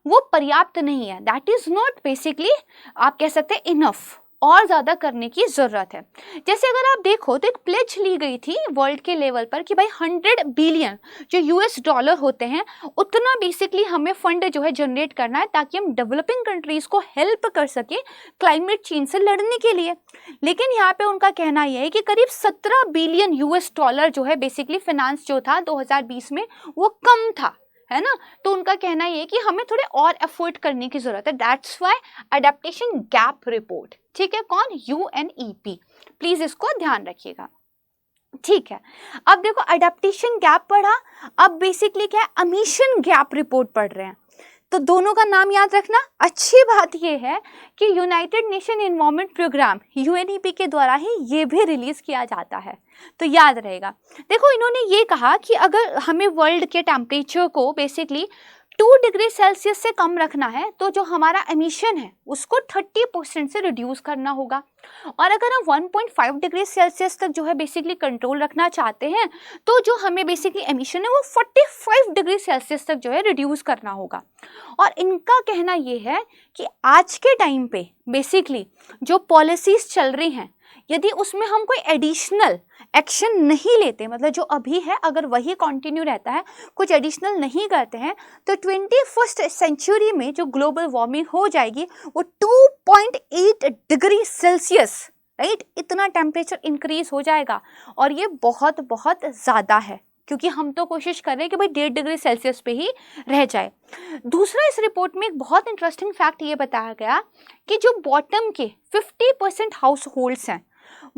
[SPEAKER 2] वो पर्याप्त नहीं है, दैट इज नॉट बेसिकली आप कह सकते हैं इनफ, और ज़्यादा करने की ज़रूरत है। जैसे अगर आप देखो तो एक प्लेज ली गई थी वर्ल्ड के लेवल पर कि भाई 100 बिलियन जो US$ होते हैं उतना बेसिकली हमें फंड जो है जनरेट करना है ताकि हम डेवलपिंग कंट्रीज़ को हेल्प कर सके क्लाइमेट चेंज से लड़ने के लिए। लेकिन यहाँ पे उनका कहना यह है कि करीब 17 बिलियन US$ जो है बेसिकली फिनांस जो था 2020 में वो कम था, है ना। तो उनका कहना ये है कि हमें थोड़े और एफर्ट करने की जरूरत है, that's why adaptation gap report. ठीक है, कौन? UNEP, प्लीज इसको ध्यान रखिएगा। ठीक है, अब देखो अडेप्टेशन गैप पढ़ा, अब बेसिकली क्या है एमिशन गैप रिपोर्ट पढ़ रहे हैं। तो दोनों का नाम याद रखना। अच्छी बात यह है कि United Nation Environment Programme UNEP के द्वारा ही ये भी रिलीज किया जाता है, तो याद रहेगा। देखो इन्होंने ये कहा कि अगर हमें वर्ल्ड के टेम्परेचर को बेसिकली 2 डिग्री सेल्सियस से कम रखना है तो जो हमारा एमिशन है उसको 30% से रिड्यूस करना होगा, और अगर हम 1.5 डिग्री सेल्सियस तक जो है बेसिकली कंट्रोल रखना चाहते हैं तो जो हमें बेसिकली एमिशन है वो 45 डिग्री सेल्सियस तक जो है रिड्यूस करना होगा। और इनका कहना ये है कि आज के टाइम पे बेसिकली जो पॉलिसीज चल रही हैं यदि उसमें हम कोई एडिशनल एक्शन नहीं लेते, मतलब जो अभी है अगर वही कंटिन्यू रहता है, कुछ एडिशनल नहीं करते हैं, तो 21st सेंचुरी में जो ग्लोबल वार्मिंग हो जाएगी वो 2.8 डिग्री सेल्सियस, राइट, इतना टेम्परेचर इंक्रीज हो जाएगा। और ये बहुत बहुत ज़्यादा है क्योंकि हम तो कोशिश कर रहे हैं कि भाई 1.5 डिग्री सेल्सियस पे ही रह जाए। दूसरा, इस रिपोर्ट में एक बहुत इंटरेस्टिंग फैक्ट ये बताया गया कि जो बॉटम के 50% हाउस होल्ड्स हैं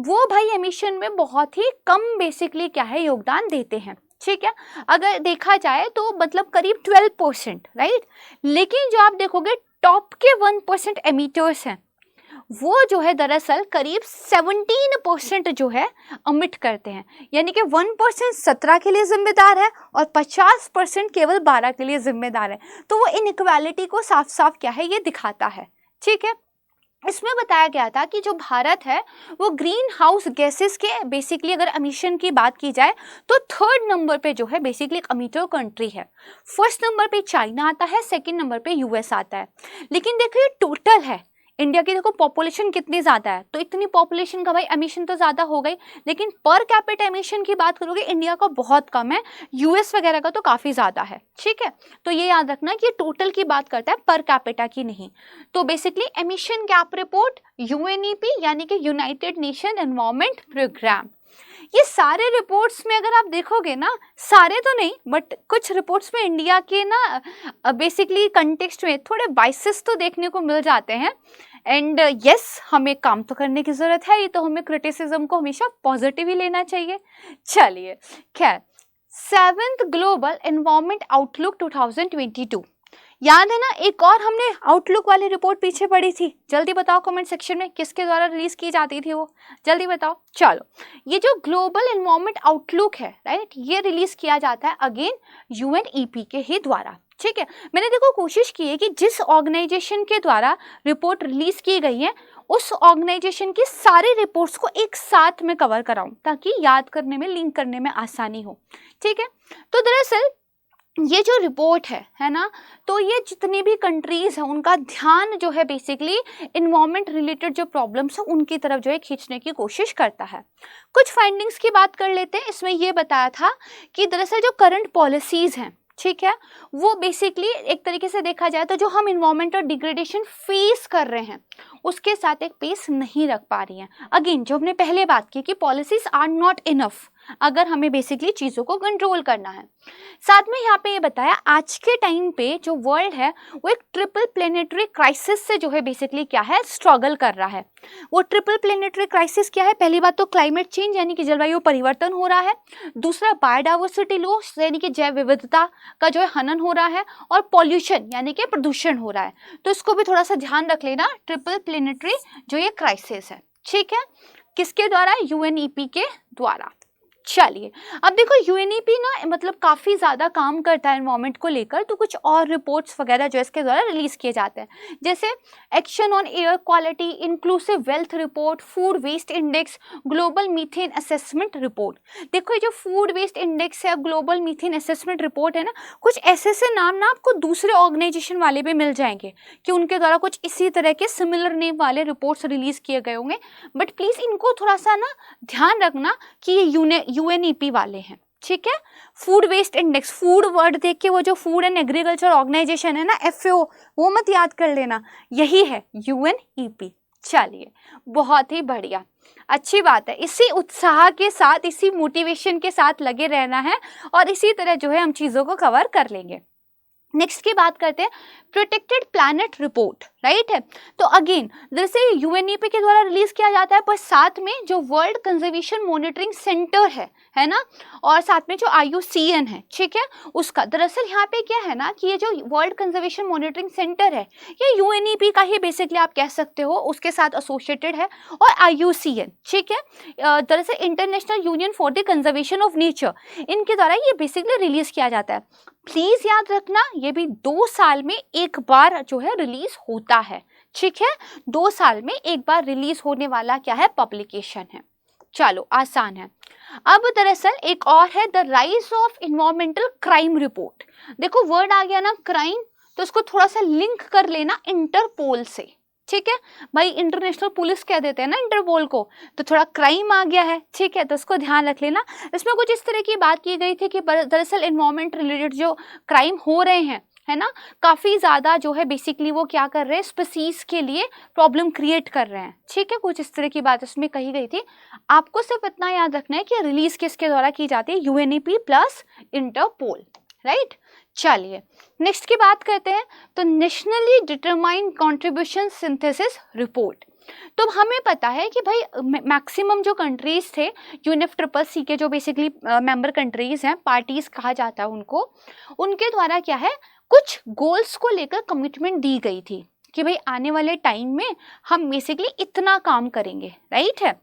[SPEAKER 2] वो भाई एमिशन में बहुत ही कम बेसिकली क्या है योगदान देते हैं। ठीक है, अगर देखा जाए तो मतलब करीब 12%, राइट। लेकिन जो आप देखोगे टॉप के 1% एमिटर्स हैं वो जो है दरअसल करीब 17% जो है अमिट करते हैं, यानी कि 1% 17 के लिए जिम्मेदार है और 50% केवल 12 के लिए जिम्मेदार है। तो वो इनइक्वालिटी को साफ साफ क्या है ये दिखाता है। ठीक है, इसमें बताया गया था कि जो भारत है वो ग्रीन हाउस गैसेस के बेसिकली अगर एमिशन की बात की जाए तो थर्ड नंबर पे जो है बेसिकली एक अमीटर कंट्री है। फर्स्ट नंबर पे चाइना आता है, सेकंड नंबर पे यूएस आता है। लेकिन देखो ये टोटल है, इंडिया की देखो पॉपुलेशन कितनी ज़्यादा है, तो इतनी पॉपुलेशन का भाई एमिशन तो ज़्यादा हो गई, लेकिन पर कैपिटा एमिशन की बात करोगे इंडिया का बहुत कम है, यूएस वगैरह का तो काफ़ी ज़्यादा है। ठीक है, तो ये याद रखना कि ये टोटल की बात करता है, पर कैपिटा की नहीं। तो basically emission gap report UNEP यानी कि यूनाइटेड नेशन एनवायरनमेंट प्रोग्राम, ये सारे रिपोर्ट्स में अगर आप देखोगे ना, सारे तो नहीं बट कुछ रिपोर्ट्स में इंडिया के ना बेसिकली कंटेक्स्ट में थोड़े बाइसेस तो देखने को मिल जाते हैं। एंड यस, हमें काम तो करने की ज़रूरत है, ये तो हमें क्रिटिसिज्म को हमेशा पॉजिटिव ही लेना चाहिए। चलिए खैर, 7th ग्लोबल एनवायरनमेंट आउटलुक 2022, याद है ना, एक और हमने आउटलुक वाली रिपोर्ट पीछे पड़ी थी, जल्दी बताओ कमेंट सेक्शन में किसके द्वारा रिलीज की जाती थी वो, जल्दी बताओ। चलो, ये जो ग्लोबल एनवायरनमेंट आउटलुक है राइट, ये रिलीज किया जाता है अगेन यूएनईपी के ही द्वारा। ठीक है, मैंने देखो कोशिश की है कि जिस ऑर्गेनाइजेशन के द्वारा रिपोर्ट रिलीज की गई है उस ऑर्गेनाइजेशन की सारी रिपोर्ट्स को एक साथ में कवर कराऊं ताकि याद करने में, लिंक करने में आसानी हो। ठीक है, तो दरअसल ये जो रिपोर्ट है ना, तो ये जितनी भी कंट्रीज हैं उनका ध्यान जो है बेसिकली इन्वायरमेंट रिलेटेड जो प्रॉब्लम्स हैं उनकी तरफ जो है खींचने की कोशिश करता है। कुछ फाइंडिंग्स की बात कर लेते हैं। इसमें ये बताया था कि दरअसल जो करंट पॉलिसीज हैं, ठीक है, वो बेसिकली एक तरीके से देखा जाए तो जो हम इन्वायरमेंटल डिग्रेडेशन फेस कर रहे हैं उसके साथ एक पेस नहीं रख पा रही हैं। अगेन जो हमने पहले बात की कि पॉलिसीज आर नॉट इनफ अगर हमें बेसिकली चीज़ों को कंट्रोल करना है। साथ में यहाँ पे ये बताया आज के टाइम पे जो वर्ल्ड है वो एक ट्रिपल प्लेनेटरी क्राइसिस से जो है बेसिकली क्या है, स्ट्रगल कर रहा है। वो ट्रिपल प्लेनेटरी क्राइसिस क्या है? पहली बात तो क्लाइमेट चेंज यानी कि जलवायु परिवर्तन हो रहा है, दूसरा बायोडाइवर्सिटी लॉस यानी कि जैव विविधता का जो है हनन हो रहा है, और पॉल्यूशन यानी कि प्रदूषण हो रहा है। तो इसको भी थोड़ा सा ध्यान रख लेना, ट्रिपल प्लेनेटरी जो ये क्राइसिस है। ठीक है, किसके द्वारा? यूएनईपी के द्वारा। चलिए अब देखो यूएनईपी ना मतलब काफ़ी ज़्यादा काम करता है एनवायरनमेंट को लेकर, तो कुछ और रिपोर्ट्स वगैरह जो इसके द्वारा रिलीज़ किए जाते हैं, जैसे action on air quality, inclusive wealth report, food waste index, global methane assessment report. देखो ये जो फूड वेस्ट इंडेक्स है, ग्लोबल मीथेन असेसमेंट रिपोर्ट है ना, कुछ ऐसे ऐसे नाम ना आपको दूसरे ऑर्गेनाइजेशन वाले भी मिल जाएंगे कि उनके द्वारा कुछ इसी तरह के सिमिलर नेम वाले रिपोर्ट्स रिलीज़ किए गए होंगे, बट प्लीज़ इनको थोड़ा सा ना ध्यान रखना कि ये यूएनईपी वाले हैं। ठीक है, food waste index, food word देख के वो जो फूड एंड एग्रीकल्चर ऑर्गेनाइजेशन है ना, एफएओ, वो मत याद कर लेना, यही है यूएनईपी। चलिए बहुत ही बढ़िया, अच्छी बात है। इसी उत्साह के साथ, इसी मोटिवेशन के साथ लगे रहना है और इसी तरह जो है हम चीज़ों को कवर कर लेंगे। नेक्स्ट की बात करते हैं, प्रोटेक्टेड प्लैनेट रिपोर्ट, राइट है। तो अगेन दरअसल यूएनईपी के द्वारा रिलीज किया जाता है, पर साथ में जो वर्ल्ड कंजर्वेशन मॉनिटरिंग सेंटर है ना, और साथ में जो IUCN है, ठीक है, उसका दरअसल यहाँ पे क्या है ना कि ये जो वर्ल्ड कंजर्वेशन मॉनिटरिंग सेंटर है ये यूएनईपी का ही बेसिकली आप कह सकते हो, उसके साथ एसोसिएटेड है। और IUCN, ठीक है, दरअसल international union for the conservation of nature, इनके द्वारा ये बेसिकली रिलीज किया जाता है। प्लीज याद रखना ये भी 2 साल में एक बार जो है रिलीज होता है। ठीक है, 2 साल में एक बार रिलीज होने वाला क्या है, पब्लिकेशन है। चलो आसान है। अब दरअसल एक और है, the rise of environmental crime report. देखो वर्ड आ गया ना क्राइम, तो इसको थोड़ा सा लिंक कर लेना इंटरपोल से। ठीक है भाई, इंटरनेशनल पुलिस कह देते हैं ना इंटरपोल को, तो थोड़ा क्राइम आ गया है। ठीक है, तो इसको ध्यान रख लेना। इसमें कुछ इस तरह की बात की गई थी कि दरअसल एनवायरमेंट रिलेटेड जो क्राइम हो रहे हैं है ना, काफ़ी ज़्यादा जो है बेसिकली वो क्या कर रहे हैं, स्पीसीज के लिए प्रॉब्लम क्रिएट कर रहे हैं। ठीक है, कुछ इस तरह की बात इसमें कही गई थी। आपको सिर्फ इतना याद रखना है कि रिलीज किसके द्वारा की जाती है, यूएनईपी प्लस इंटरपोल, राइट। चलिए नेक्स्ट की बात करते हैं, तो nationally determined contribution synthesis report. तो हमें पता है कि भाई मैक्सिमम जो कंट्रीज थे UNFCCC के जो बेसिकली मेंबर कंट्रीज हैं, पार्टीज कहा जाता है उनको, उनके द्वारा क्या है कुछ गोल्स को लेकर कमिटमेंट दी गई थी कि भाई आने वाले टाइम में हम बेसिकली इतना काम करेंगे, राइट है।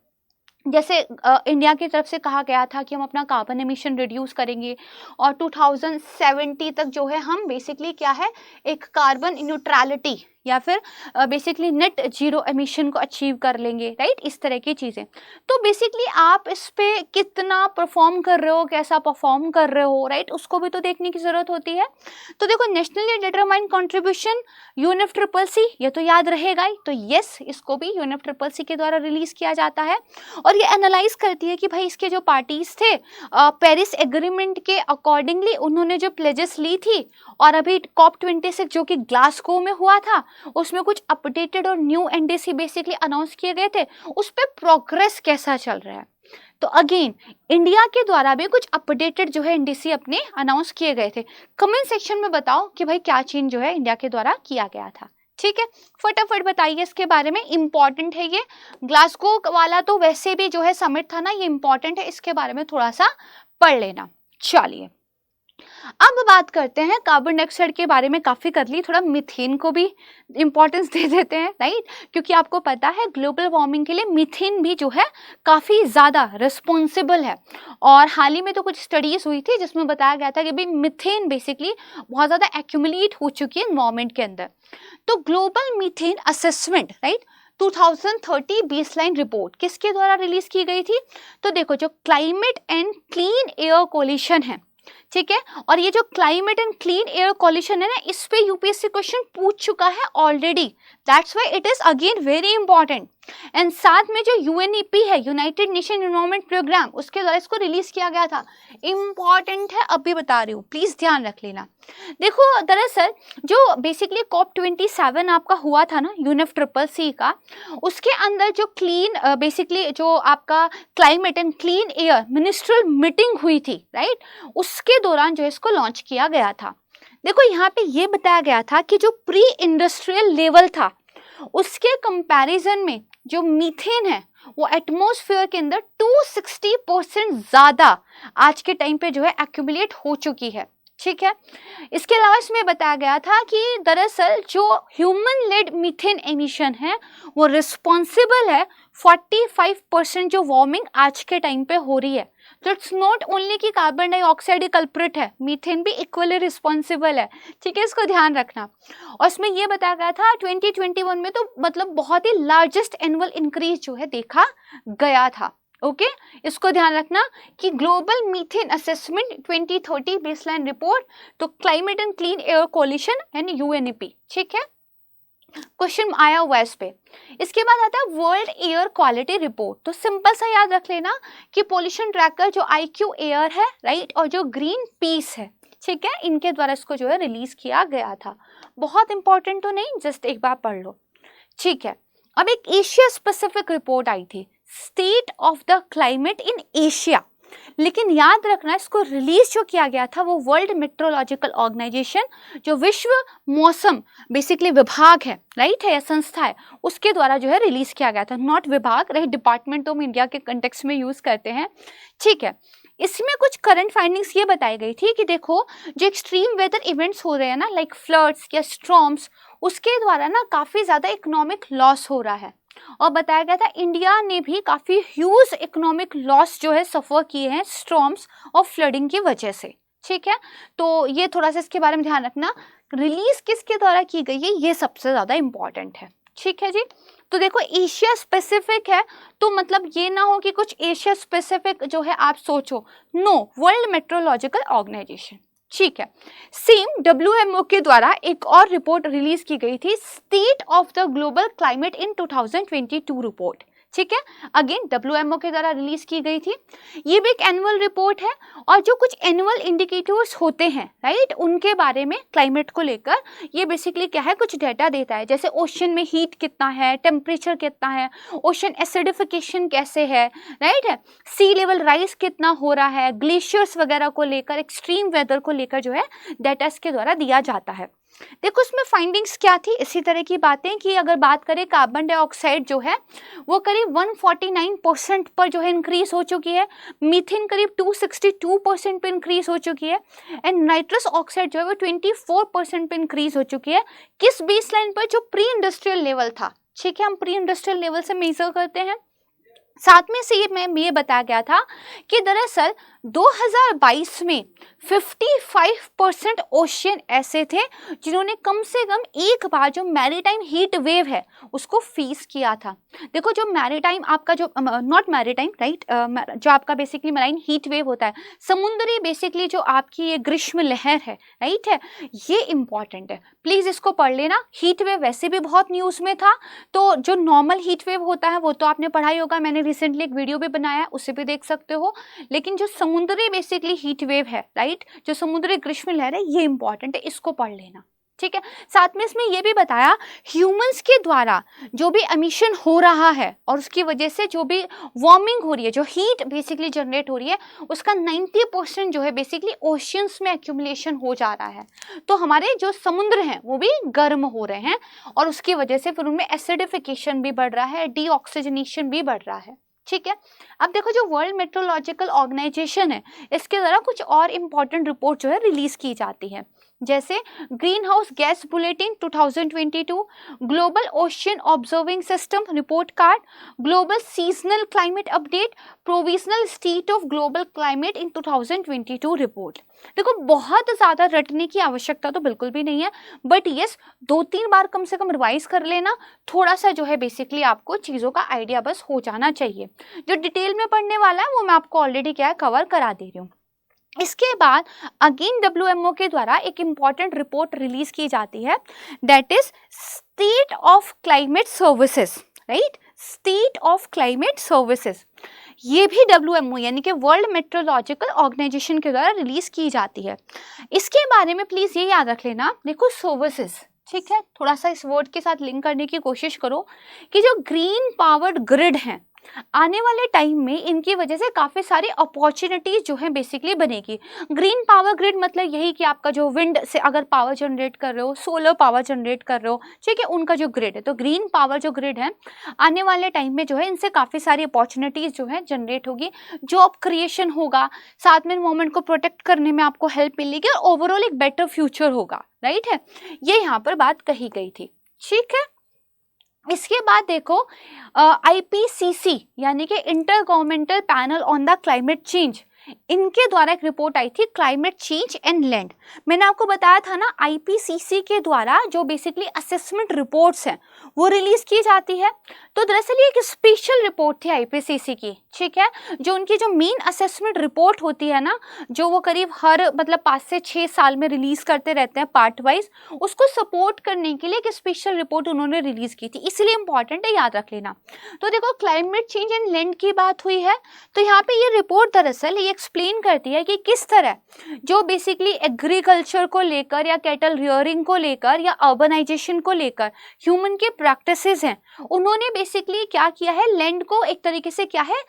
[SPEAKER 2] जैसे इंडिया की तरफ से कहा गया था कि हम अपना कार्बन एमिशन रिड्यूस करेंगे और 2070 तक जो है हम बेसिकली क्या है एक कार्बन न्यूट्रलिटी या फिर बेसिकली नेट जीरो एमिशन को अचीव कर लेंगे, राइट, इस तरह की चीज़ें। तो बेसिकली आप इस पे कितना परफॉर्म कर रहे हो, कैसा परफॉर्म कर रहे हो, राइट, उसको भी तो देखने की ज़रूरत होती है। तो देखो नेशनली डिटरमाइंड कंट्रीब्यूशन UNFCCC, ये तो याद रहेगा ही, तो यस, इसको भी UNFCCC के द्वारा रिलीज़ किया जाता है और ये एनालाइज करती है कि भाई इसके जो पार्टीज थे पेरिस एग्रीमेंट के अकॉर्डिंगली उन्होंने जो प्लेजेस ली थी और अभी COP26 जो कि ग्लासगो में हुआ था उसमें कुछ अपडेटेड और न्यू NDC बेसिकली अनाउंस किए गए थे, उस पर प्रोग्रेस कैसा चल रहा है। तो अगेन इंडिया के द्वारा भी कुछ अपडेटेड जो है NDC अपने अनाउंस किए गए थे। कमेंट सेक्शन में बताओ कि भाई क्या चेंज जो है इंडिया के द्वारा किया गया था। ठीक है, फटाफट बताइए इसके बारे में, इंपॉर्टेंट है ये। ग्लासगो वाला तो वैसे भी जो है समिट था ना, ये इंपॉर्टेंट है, इसके बारे में थोड़ा सा पढ़ लेना। चलिए अब बात करते हैं, कार्बन डाइऑक्साइड के बारे में काफ़ी कर ली, थोड़ा मीथेन को भी इंपॉर्टेंस दे देते हैं, राइट, क्योंकि आपको पता है ग्लोबल वार्मिंग के लिए मीथेन भी जो है काफ़ी ज़्यादा रिस्पॉन्सिबल है। और हाल ही में तो कुछ स्टडीज़ हुई थी जिसमें बताया गया था कि भाई मीथेन बेसिकली बहुत ज़्यादा एक्यूमुलेट हो चुकी है एनवायरमेंट के अंदर। तो Global methane Assessment, right, 2030 baseline report किसके द्वारा रिलीज की गई थी? तो देखो जो Climate and clean air Coalition है, ठीक है, और ये जो Climate and clean air Coalition है ना, इस पे यूपीएससी क्वेश्चन पूछ चुका है already, that's why it is again very important. And साथ में जो UNEP है, यूनाइटेड नेशन एनवायरनमेंट प्रोग्राम, उसके द्वारा इसको रिलीज किया गया था। इंपॉर्टेंट है, अभी बता रही हूँ, प्लीज ध्यान रख लेना। देखो दरअसल जो बेसिकली COP27 आपका हुआ था ना UNFCCC का, उसके अंदर जो क्लीन बेसिकली जो आपका climate and clean air ministerial meeting हुई थी, राइट, उसके दौरान जो इसको लॉन्च किया गया था। देखो यहाँ पे ये बताया गया था कि जो प्री इंडस्ट्रियल लेवल था उसके कंपैरिजन में जो मीथेन है वो एटमॉस्फेयर के अंदर 260% ज़्यादा आज के टाइम पे जो है एक्यूमुलेट हो चुकी है। ठीक है, इसके अलावा इसमें बताया गया था कि दरअसल जो ह्यूमन लेड मीथेन एमिशन है वो रिस्पॉन्सिबल है 45% जो वार्मिंग आज के टाइम पे हो रही है। तो इट्स नॉट ओनली कि कार्बन डाइऑक्साइड ही कल्प्रिट है, मीथेन भी इक्वली रिस्पॉन्सिबल है। ठीक है, इसको ध्यान रखना। और इसमें यह बताया गया था 2021 में तो मतलब बहुत ही लार्जेस्ट एनुअल इंक्रीज जो है देखा गया था। ओके, इसको ध्यान रखना कि global methane assessment 2030 baseline report, तो climate and clean air coalition and UNEP। ठीक है, क्वेश्चन आया हुआ है इस पे। इसके बाद आता है वर्ल्ड एयर क्वालिटी रिपोर्ट। तो सिंपल सा याद रख लेना कि पोल्यूशन ट्रैकर जो IQ एयर है, राइट, और जो ग्रीन पीस है, ठीक है, इनके द्वारा इसको जो है रिलीज किया गया था। बहुत इंपॉर्टेंट तो नहीं, जस्ट एक बार पढ़ लो। ठीक है, अब एक एशिया स्पेसिफिक रिपोर्ट आई थी, state of the climate in Asia, लेकिन याद रखना इसको रिलीज जो किया गया था वो वर्ल्ड मेट्रोलॉजिकल ऑर्गेनाइजेशन, जो विश्व मौसम बेसिकली विभाग है, राइट, है या संस्था है, उसके द्वारा जो है रिलीज किया गया था। नॉट विभाग, राइट, डिपार्टमेंट तो हम इंडिया के कंटेक्स्ट में यूज करते हैं। ठीक है, इसमें कुछ करंट फाइंडिंग्स ये बताई गई थी कि देखो जो एक्सट्रीम वेदर इवेंट्स हो रहे हैं ना, लाइक फ्लड्स या स्टॉर्म्स, उसके द्वारा ना काफ़ी ज़्यादा इकोनॉमिक लॉस हो रहा है। और बताया गया था इंडिया ने भी काफ़ी ह्यूज इकोनॉमिक लॉस जो है सफ़र किए हैं स्टॉर्म्स और फ्लडिंग की वजह से। ठीक है, तो ये थोड़ा सा इसके बारे में ध्यान रखना, रिलीज किसके द्वारा की गई है ये सबसे ज़्यादा इम्पॉर्टेंट है। ठीक है जी, तो देखो एशिया स्पेसिफिक है, तो मतलब ये ना हो कि कुछ एशिया स्पेसिफिक जो है आप सोचो, नो, वर्ल्ड मेट्रोलॉजिकल ऑर्गेनाइजेशन। ठीक है, सेम WMO के द्वारा एक और रिपोर्ट रिलीज की गई थी, state of the global climate in 2022 report. ठीक है, अगेन WMO के द्वारा रिलीज की गई थी। ये भी एक एनुअल रिपोर्ट है और जो कुछ एनुअल इंडिकेटर्स होते हैं, राइट, उनके बारे में क्लाइमेट को लेकर ये बेसिकली क्या है, कुछ डेटा देता है, जैसे ओशन में हीट कितना है, टेम्परेचर कितना है, ओशन एसिडिफिकेशन कैसे है, राइट है, सी लेवल राइज कितना हो रहा है, ग्लेशियर्स वगैरह को लेकर, एक्सट्रीम वेदर को लेकर जो है डेटा इसके द्वारा दिया जाता है। देखो इसमें फाइंडिंग्स क्या थी, इसी तरह की बातें कि अगर बात करें कार्बन डाइऑक्साइड जो है वो करीब 149% पर जो है इंक्रीज हो चुकी है, मीथेन करीब 262% पे इंक्रीज हो चुकी है, एंड नाइट्रस ऑक्साइड जो है वो 24% पे इंक्रीज हो चुकी है। किस बेसलाइन पर? जो प्री इंडस्ट्रियल लेवल था। ठीक है, हम प्री इंडस्ट्रियल लेवल से मेजर करते हैं, साथ में से ये बताया गया था कि दरअसल 2022 में 55% ओशियन ऐसे थे जिन्होंने कम से कम एक बार जो मैरीटाइम हीट वेव है उसको फेस किया था। देखो जो मैरीटाइम आपका जो नॉट मैरीटाइम राइट, जो आपका बेसिकली मराइन हीट वेव होता है, समुद्री बेसिकली जो आपकी ये ग्रीष्म लहर है राइट है, ये इंपॉर्टेंट है, प्लीज इसको पढ़ लेना। हीट वेव वैसे भी बहुत न्यूज में था, तो जो नॉर्मल हीट वेव होता है वो तो आपने पढ़ा ही होगा, मैंने रिसेंटली एक वीडियो भी बनाया है उसे भी देख सकते हो। लेकिन जो समुद्री बेसिकली हीट वेव है राइट, जो समुद्री ग्रीष्म लहर है, ये इंपॉर्टेंट है, इसको पढ़ लेना, ठीक है। साथ में इसमें यह भी बताया ह्यूमंस के द्वारा जो भी एमिशन हो रहा है और उसकी वजह से जो भी वार्मिंग हो रही है, जो हीट बेसिकली जनरेट हो रही है, उसका 90% जो है बेसिकली ओशियंस में एक्यूमुलेशन हो जा रहा है। तो हमारे जो समुद्र हैं वो भी गर्म हो रहे हैं और उसकी वजह से फिर उनमें एसिडिफिकेशन भी बढ़ रहा है, डीऑक्सीजनेशन भी बढ़ रहा है, ठीक है। अब देखो जो वर्ल्ड मेट्रोलॉजिकल ऑर्गेनाइजेशन है इसके द्वारा कुछ और इंपॉर्टेंट रिपोर्ट जो है रिलीज की जाती है, जैसे green house gas bulletin 2022, global ocean observing system report card, global seasonal climate update, provisional state of global climate in 2022 report. देखो बहुत ज़्यादा रटने की आवश्यकता तो बिल्कुल भी नहीं है, बट यस 2-3 बार कम से कम रिवाइज कर लेना, थोड़ा सा जो है बेसिकली आपको चीज़ों का आइडिया बस हो जाना चाहिए। जो डिटेल में पढ़ने वाला है वो मैं आपको ऑलरेडी क्या है कवर करा दे रही हूँ। इसके बाद अगेन WMO के द्वारा एक इंपॉर्टेंट रिपोर्ट रिलीज की जाती है, that is state of climate services, right, state of climate services. ये भी WMO यानी कि वर्ल्ड मेट्रोलॉजिकल ऑर्गेनाइजेशन के द्वारा रिलीज की जाती है। इसके बारे में प्लीज ये याद रख लेना, देखो सर्विसेज, ठीक है, थोड़ा सा इस वर्ड के साथ लिंक करने की कोशिश करो कि जो ग्रीन पावर्ड ग्रिड हैं आने वाले टाइम में इनकी वजह से काफ़ी सारी अपॉर्चुनिटीज जो है बेसिकली बनेगी। ग्रीन पावर ग्रिड मतलब यही कि आपका जो विंड से अगर पावर जनरेट कर रहे हो, सोलर पावर जनरेट कर रहे हो, ठीक है, उनका जो ग्रिड है, तो ग्रीन पावर जो ग्रिड है आने वाले टाइम में जो है इनसे काफ़ी सारी अपॉर्चुनिटीज जो है जनरेट होगी, जॉब क्रिएशन होगा, साथ में एनवायरमेंट को प्रोटेक्ट करने में आपको हेल्प मिलेगी और ओवरऑल एक बेटर फ्यूचर होगा, राइट है, ये यहाँ पर बात कही गई थी, ठीक है। इसके बाद देखो IPCC यानी कि inter governmental panel on the climate change, इनके द्वारा एक रिपोर्ट आई थी क्लाइमेट चेंज एंड लैंड। मैंने आपको बताया था ना IPCC के द्वारा जो बेसिकली असेसमेंट रिपोर्ट्स हैं वो रिलीज की जाती है। तो दरअसल ये एक स्पेशल रिपोर्ट थी IPCC की, ठीक है, जो उनकी जो मेन असेसमेंट रिपोर्ट होती है ना, जो वो करीब हर मतलब 5 से 6 साल में रिलीज करते रहते हैं पार्ट वाइज, उसको सपोर्ट करने के लिए एक स्पेशल रिपोर्ट उन्होंने रिलीज की थी, इसलिए इंपॉर्टेंट है, याद रख लेना। तो देखो क्लाइमेट चेंज एंड लैंड की बात हुई है, तो यहाँ पे ये रिपोर्ट दरअसल ये एक्सप्लेन करती है कि किस तरह जो बेसिकली एग्रीकल्चर को लेकर या कैटल रियरिंग को लेकर या अर्बनाइजेशन को लेकर ह्यूमन के प्रैक्टिसेस हैं, उन्होंने बेसिकली क्या किया है, लैंड को एक तरीके से क्या है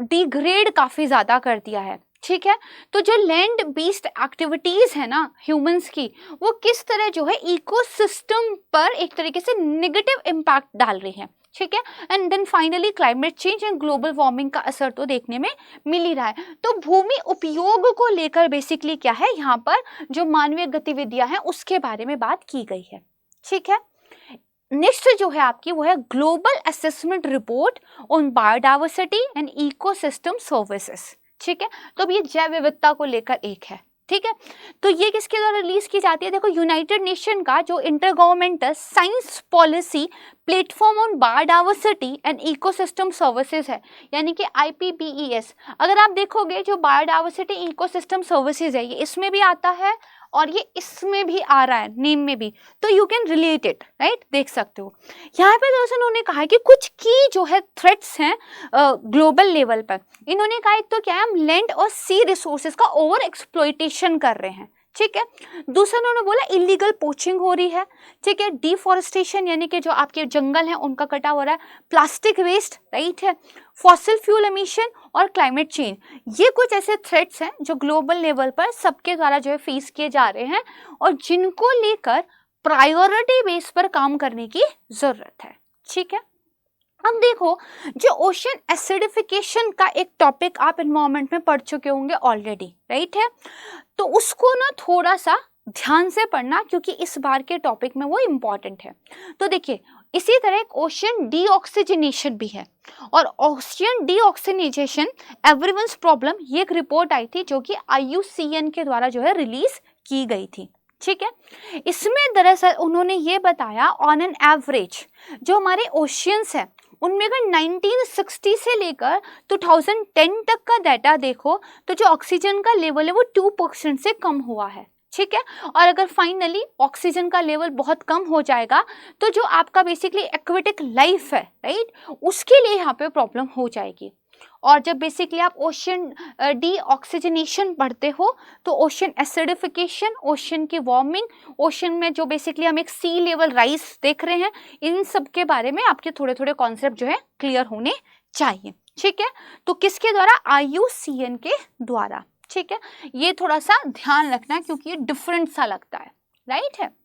[SPEAKER 2] डिग्रेड काफी ज्यादा कर दिया है, ठीक है। तो जो लैंड बेस्ड एक्टिविटीज है ना ह्यूमंस की, वो किस तरह जो है इकोसिस्टम पर एक तरीके से नेगेटिव इम्पैक्ट डाल रही है, ठीक है। And then finally climate change and global warming का असर तो देखने में मिल ही रहा है। तो भूमि उपयोग को लेकर बेसिकली क्या है, यहाँ पर जो मानवीय गतिविधियां हैं उसके बारे में बात की गई है, ठीक है। नेक्स्ट जो है आपकी वो है global assessment report on biodiversity and ecosystem services, ठीक है। तो अब ये जैव विविधता को लेकर एक है, ठीक है। तो ये किसके द्वारा रिलीज की जाती है, देखो यूनाइटेड नेशन का जो inter governmental science policy platform on biodiversity and ecosystem services है, यानी कि IPBES। अगर आप देखोगे जो बायोडाइवर्सिटी इकोसिस्टम सर्विसेज है, ये इसमें भी आता है और ये इसमें भी आ रहा है, नेम में भी, तो you can relate it, right, देख सकते हो। यहाँ पे दरअसल उन्होंने कहा है कि कुछ की जो है थ्रेट्स हैं ग्लोबल लेवल पर, इन्होंने कहा एक तो क्या है, हम लैंड और सी रिसोर्सेज का ओवर एक्सप्लॉइटेशन कर रहे हैं, ठीक है। दूसरा उन्होंने बोला इलीगल पोचिंग हो रही है, ठीक है, डिफॉरेस्टेशन यानी कि जो आपके जंगल हैं उनका कटा हो रहा है, प्लास्टिक वेस्ट, राइट है, फॉसिल फ्यूल एमिशन और क्लाइमेट चेंज, ये कुछ ऐसे थ्रेट्स हैं जो ग्लोबल लेवल पर सबके द्वारा जो है फेस किए जा रहे हैं और जिनको लेकर प्रायोरिटी बेस पर काम करने की जरूरत है, ठीक है। अब देखो जो ओशन एसिडिफिकेशन का एक टॉपिक आप एनवायरनमेंट में पढ़ चुके होंगे ऑलरेडी, राइट है, तो उसको ना थोड़ा सा ध्यान से पढ़ना क्योंकि इस बार के टॉपिक में वो इम्पॉर्टेंट है। तो देखिए इसी तरह एक ओशियन डीऑक्सीजनेशन भी है, और ओशियन डीऑक्सीजनेशन एवरीवन्स प्रॉब्लम, ये एक रिपोर्ट आई थी जो कि IUCN के द्वारा जो है रिलीज की गई थी। ठीक है, इसमें दरअसल उन्होंने ये बताया ऑन एन एवरेज जो हमारे ओशियंस है उनमें अगर 1960 से लेकर 2010 तक का डाटा देखो तो जो ऑक्सीजन का लेवल है वो 2% से कम हुआ है। ठीक है, और अगर फाइनली ऑक्सीजन का लेवल बहुत कम हो जाएगा तो जो आपका बेसिकली एक्वेटिक लाइफ है, राइट, उसके लिए यहाँ पे प्रॉब्लम हो जाएगी। और जब बेसिकली आप ओशियन डीऑक्सीजनेशन पढ़ते हो तो ओशियन एसिडिफिकेशन, ओशियन की वार्मिंग, ओशियन में जो बेसिकली हम एक सी लेवल राइज देख रहे हैं, इन सब के बारे में आपके थोड़े थोड़े कॉन्सेप्ट जो है क्लियर होने चाहिए। ठीक है, तो किसके द्वारा? IUCN के द्वारा। ठीक है, ये थोड़ा सा ध्यान रखना क्योंकि ये डिफरेंट सा लगता है, राइट है।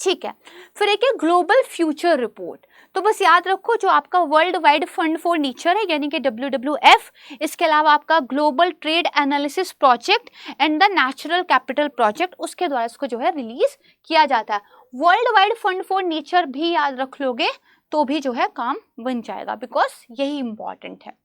[SPEAKER 2] ठीक है, फिर एक है ग्लोबल फ्यूचर रिपोर्ट। तो बस याद रखो जो आपका world wide fund for nature है यानी कि WWF, इसके अलावा आपका global trade analysis project and the natural capital project, उसके द्वारा इसको जो है रिलीज किया जाता है। World wide fund for nature भी याद रख लोगे तो भी जो है काम बन जाएगा, बिकॉज यही इंपॉर्टेंट है।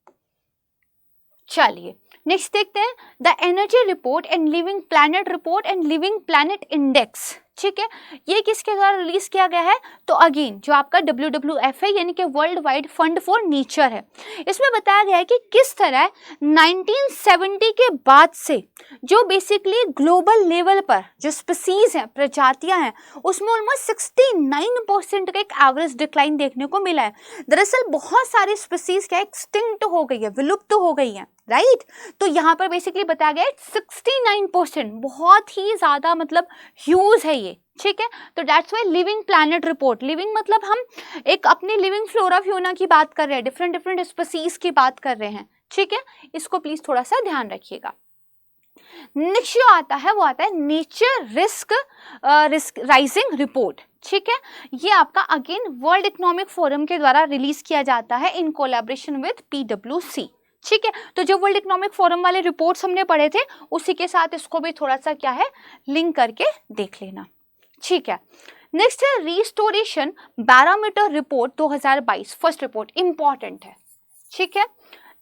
[SPEAKER 2] चलिए नेक्स्ट देखते हैं the energy report and living planet report and living planet index. ठीक है, ये किसके द्वारा रिलीज किया गया है? तो अगेन जो आपका WWF है यानी कि world wide fund for nature है, इसमें बताया गया है कि किस तरह 1970 के बाद से जो बेसिकली ग्लोबल लेवल पर जो स्पीसीज हैं, प्रजातियां हैं, उसमें ऑलमोस्ट 69% का एक एवरेज डिक्लाइन देखने को मिला है। दरअसल बहुत सारी स्पीसीज क्या एक्सटिंक्ट हो गई है, विलुप्त हो गई है, राइट। तो यहाँ पर बेसिकली बताया गया है 69%, बहुत ही ज्यादा मतलब ह्यूज है ये। ठीक है, तो that's why living planet report, living मतलब हम एक अपनी लिविंग फ्लोरा फ्यूना की बात कर रहे हैं, डिफरेंट डिफरेंट स्पीसीज की बात कर रहे हैं। ठीक है, इसको प्लीज थोड़ा सा ध्यान रखिएगा। नेक्स्ट जो आता है वो आता है नेचर रिस्क राइजिंग रिपोर्ट। ठीक है, ये आपका अगेन वर्ल्ड इकोनॉमिक फोरम के द्वारा रिलीज किया जाता है इन कोलैबोरेशन विद PwC। ठीक है, तो जो वर्ल्ड इकोनॉमिक फोरम वाले रिपोर्ट्स हमने पढ़े थे उसी के साथ इसको भी थोड़ा सा क्या है लिंक करके देख लेना। ठीक है, नेक्स्ट है restoration barometer report 2022, first report important है। ठीक है,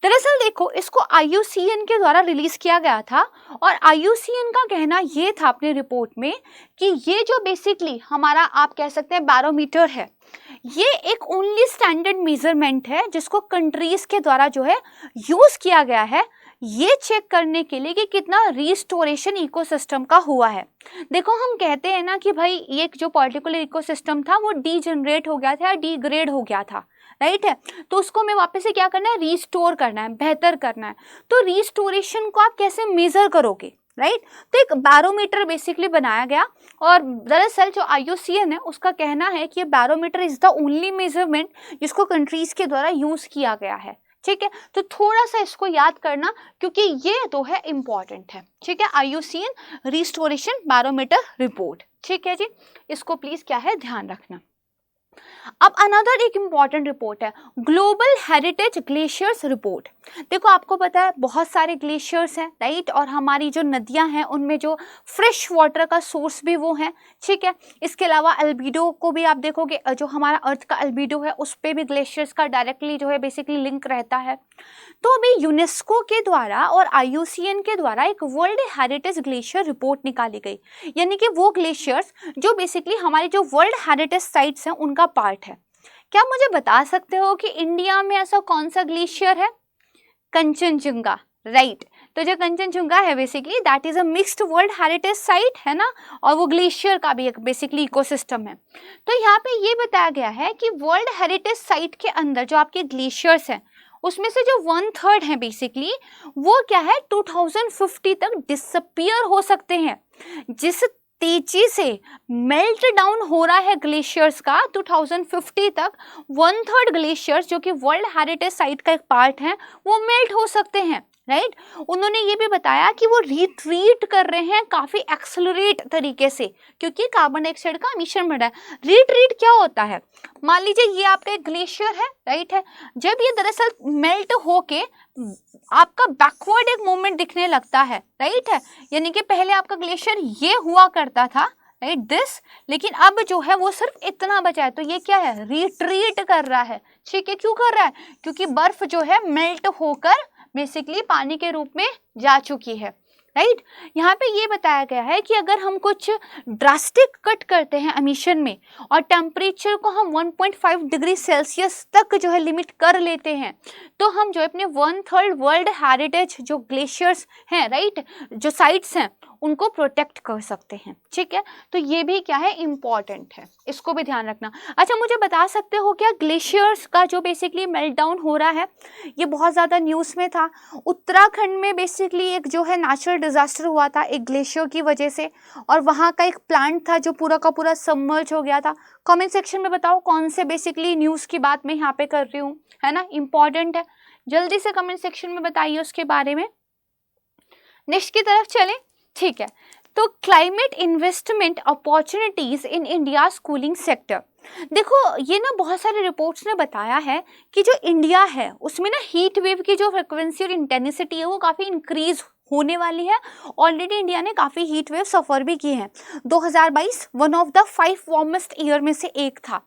[SPEAKER 2] दरअसल देखो इसको IUCN के द्वारा रिलीज किया गया था और IUCN का कहना ये था अपने रिपोर्ट में कि ये जो बेसिकली हमारा आप कह सकते हैं बैरोमीटर है, ये एक ओनली स्टैंडर्ड मेजरमेंट है जिसको कंट्रीज के द्वारा जो है यूज किया गया है ये चेक करने के लिए कि कितना रिस्टोरेशन इकोसिस्टम का हुआ है। देखो हम कहते हैं ना कि भाई ये जो पर्टिकुलर इकोसिस्टम था वो डीजनरेट हो गया था या डीग्रेड हो गया था, राइट है, तो उसको हमें वापस से क्या करना है, रिस्टोर करना है, बेहतर करना है। तो रिस्टोरेशन को आप कैसे मेजर करोगे, राइट, तो एक बैरोमीटर बेसिकली बनाया गया और दरअसल जो IUCN है उसका कहना है कि ये barometer is the only measurement जिसको कंट्रीज के द्वारा यूज किया गया है। ठीक है, तो थोड़ा सा इसको याद करना क्योंकि ये तो है इंपॉर्टेंट है। ठीक है, IUCN रिस्टोरेशन बैरोमीटर रिपोर्ट। ठीक है जी, इसको प्लीज क्या है ध्यान रखना। अब अनदर एक इंपॉर्टेंट रिपोर्ट है ग्लोबल हेरिटेज ग्लेशियर्स रिपोर्ट। देखो आपको पता है बहुत सारे ग्लेशियर्स हैं, राइट, और हमारी जो नदियां हैं उनमें जो फ्रेश वाटर का सोर्स भी वो है। ठीक है, इसके अलावा अल्बीडो को भी आप देखोगे, जो हमारा अर्थ का अल्बीडो है उस पर भी ग्लेशियर्स का डायरेक्टली जो है बेसिकली लिंक रहता है। तो अभी यूनेस्को के द्वारा और IUCN के द्वारा एक वर्ल्ड हेरिटेज ग्लेशियर रिपोर्ट निकाली गई, यानी कि वो ग्लेशियर्स जो बेसिकली हमारे जो वर्ल्ड हेरिटेज साइट्स हैं उनका पार्ट है। क्या मुझे बता सकते हो कि इंडिया में ऐसा कौन सा ग्लेशियर है? कंचनजुंगा, राइट। तो जो कंचनजुंगा है basically that is a mixed world heritage site है ना, और वो ग्लेशियर का भी एक बेसिकली इकोसिस्टम है। तो यहाँ पे ये बताया गया है कि वर्ल्ड हेरिटेज साइट के अंदर जो आपके ग्लेशियर्स हैं उसमें से जो 1/3 है बेसिकली वो क्या है 2050 तक डिसअपियर हो सकते हैं। जिस तेजी से मेल्ट डाउन हो रहा है ग्लेशियर्स का 2050 तक 1/3 ग्लेशियर्स जो कि वर्ल्ड हेरिटेज साइट का एक पार्ट है वो मेल्ट हो सकते हैं, राइट। उन्होंने ये भी बताया कि वो रिट्रीट कर रहे हैं काफ़ी एक्सेलरेट तरीके से क्योंकि कार्बन डाइऑक्साइड का एमिशन बढ़ रहा है। रिट्रीट क्या होता है? मान लीजिए ये आपका एक ग्लेशियर है, राइट है, जब ये दरअसल मेल्ट होके आपका बैकवर्ड एक मूवमेंट दिखने लगता है, राइट है, यानी कि पहले आपका ग्लेशियर ये हुआ करता था, राइट दिस, लेकिन अब जो है वो सिर्फ इतना बचा है, तो ये क्या है, रिट्रीट कर रहा है। ठीक है, क्यों कर रहा है, क्योंकि बर्फ जो है मेल्ट होकर बेसिकली पानी के रूप में जा चुकी है। राइट, यहाँ पे ये बताया गया है कि अगर हम कुछ ड्रास्टिक कट करते हैं एमिशन में और टेम्परेचर को हम 1.5 डिग्री सेल्सियस तक जो है लिमिट कर लेते हैं, तो हम जो अपने 1/3 वर्ल्ड हेरिटेज जो ग्लेशियर्स हैं, राइट, जो साइट्स हैं, उनको प्रोटेक्ट कर सकते हैं। ठीक है, तो ये भी क्या है, इम्पॉर्टेंट है, इसको भी ध्यान रखना। अच्छा, मुझे बता सकते हो क्या ग्लेशियर्स का जो बेसिकली मेल्ट डाउन हो रहा है, ये बहुत ज़्यादा न्यूज़ में था। उत्तराखंड में बेसिकली एक जो है नेचुरल डिजास्टर हुआ था एक ग्लेशियर की वजह से, और वहाँ का एक प्लांट था जो पूरा का पूरा सबमर्ज हो गया था। कमेंट सेक्शन में बताओ कौन से बेसिकली न्यूज़ की बात मैं यहाँ पे कर रही हूँ, है ना, इम्पॉर्टेंट है, जल्दी से कमेंट सेक्शन में बताइए उसके बारे में। नेक्स्ट की तरफ चलें। ठीक है, तो climate investment opportunities in India cooling sector. देखो, ये ना बहुत सारे रिपोर्ट्स ने बताया है कि जो इंडिया है उसमें ना हीट वेव की जो फ्रिक्वेंसी और इंटेंसिटी है वो काफ़ी इंक्रीज होने वाली है। ऑलरेडी इंडिया ने काफ़ी हीट वेव सफ़र भी किए हैं। 2022 one of the 5 warmest year में से एक था।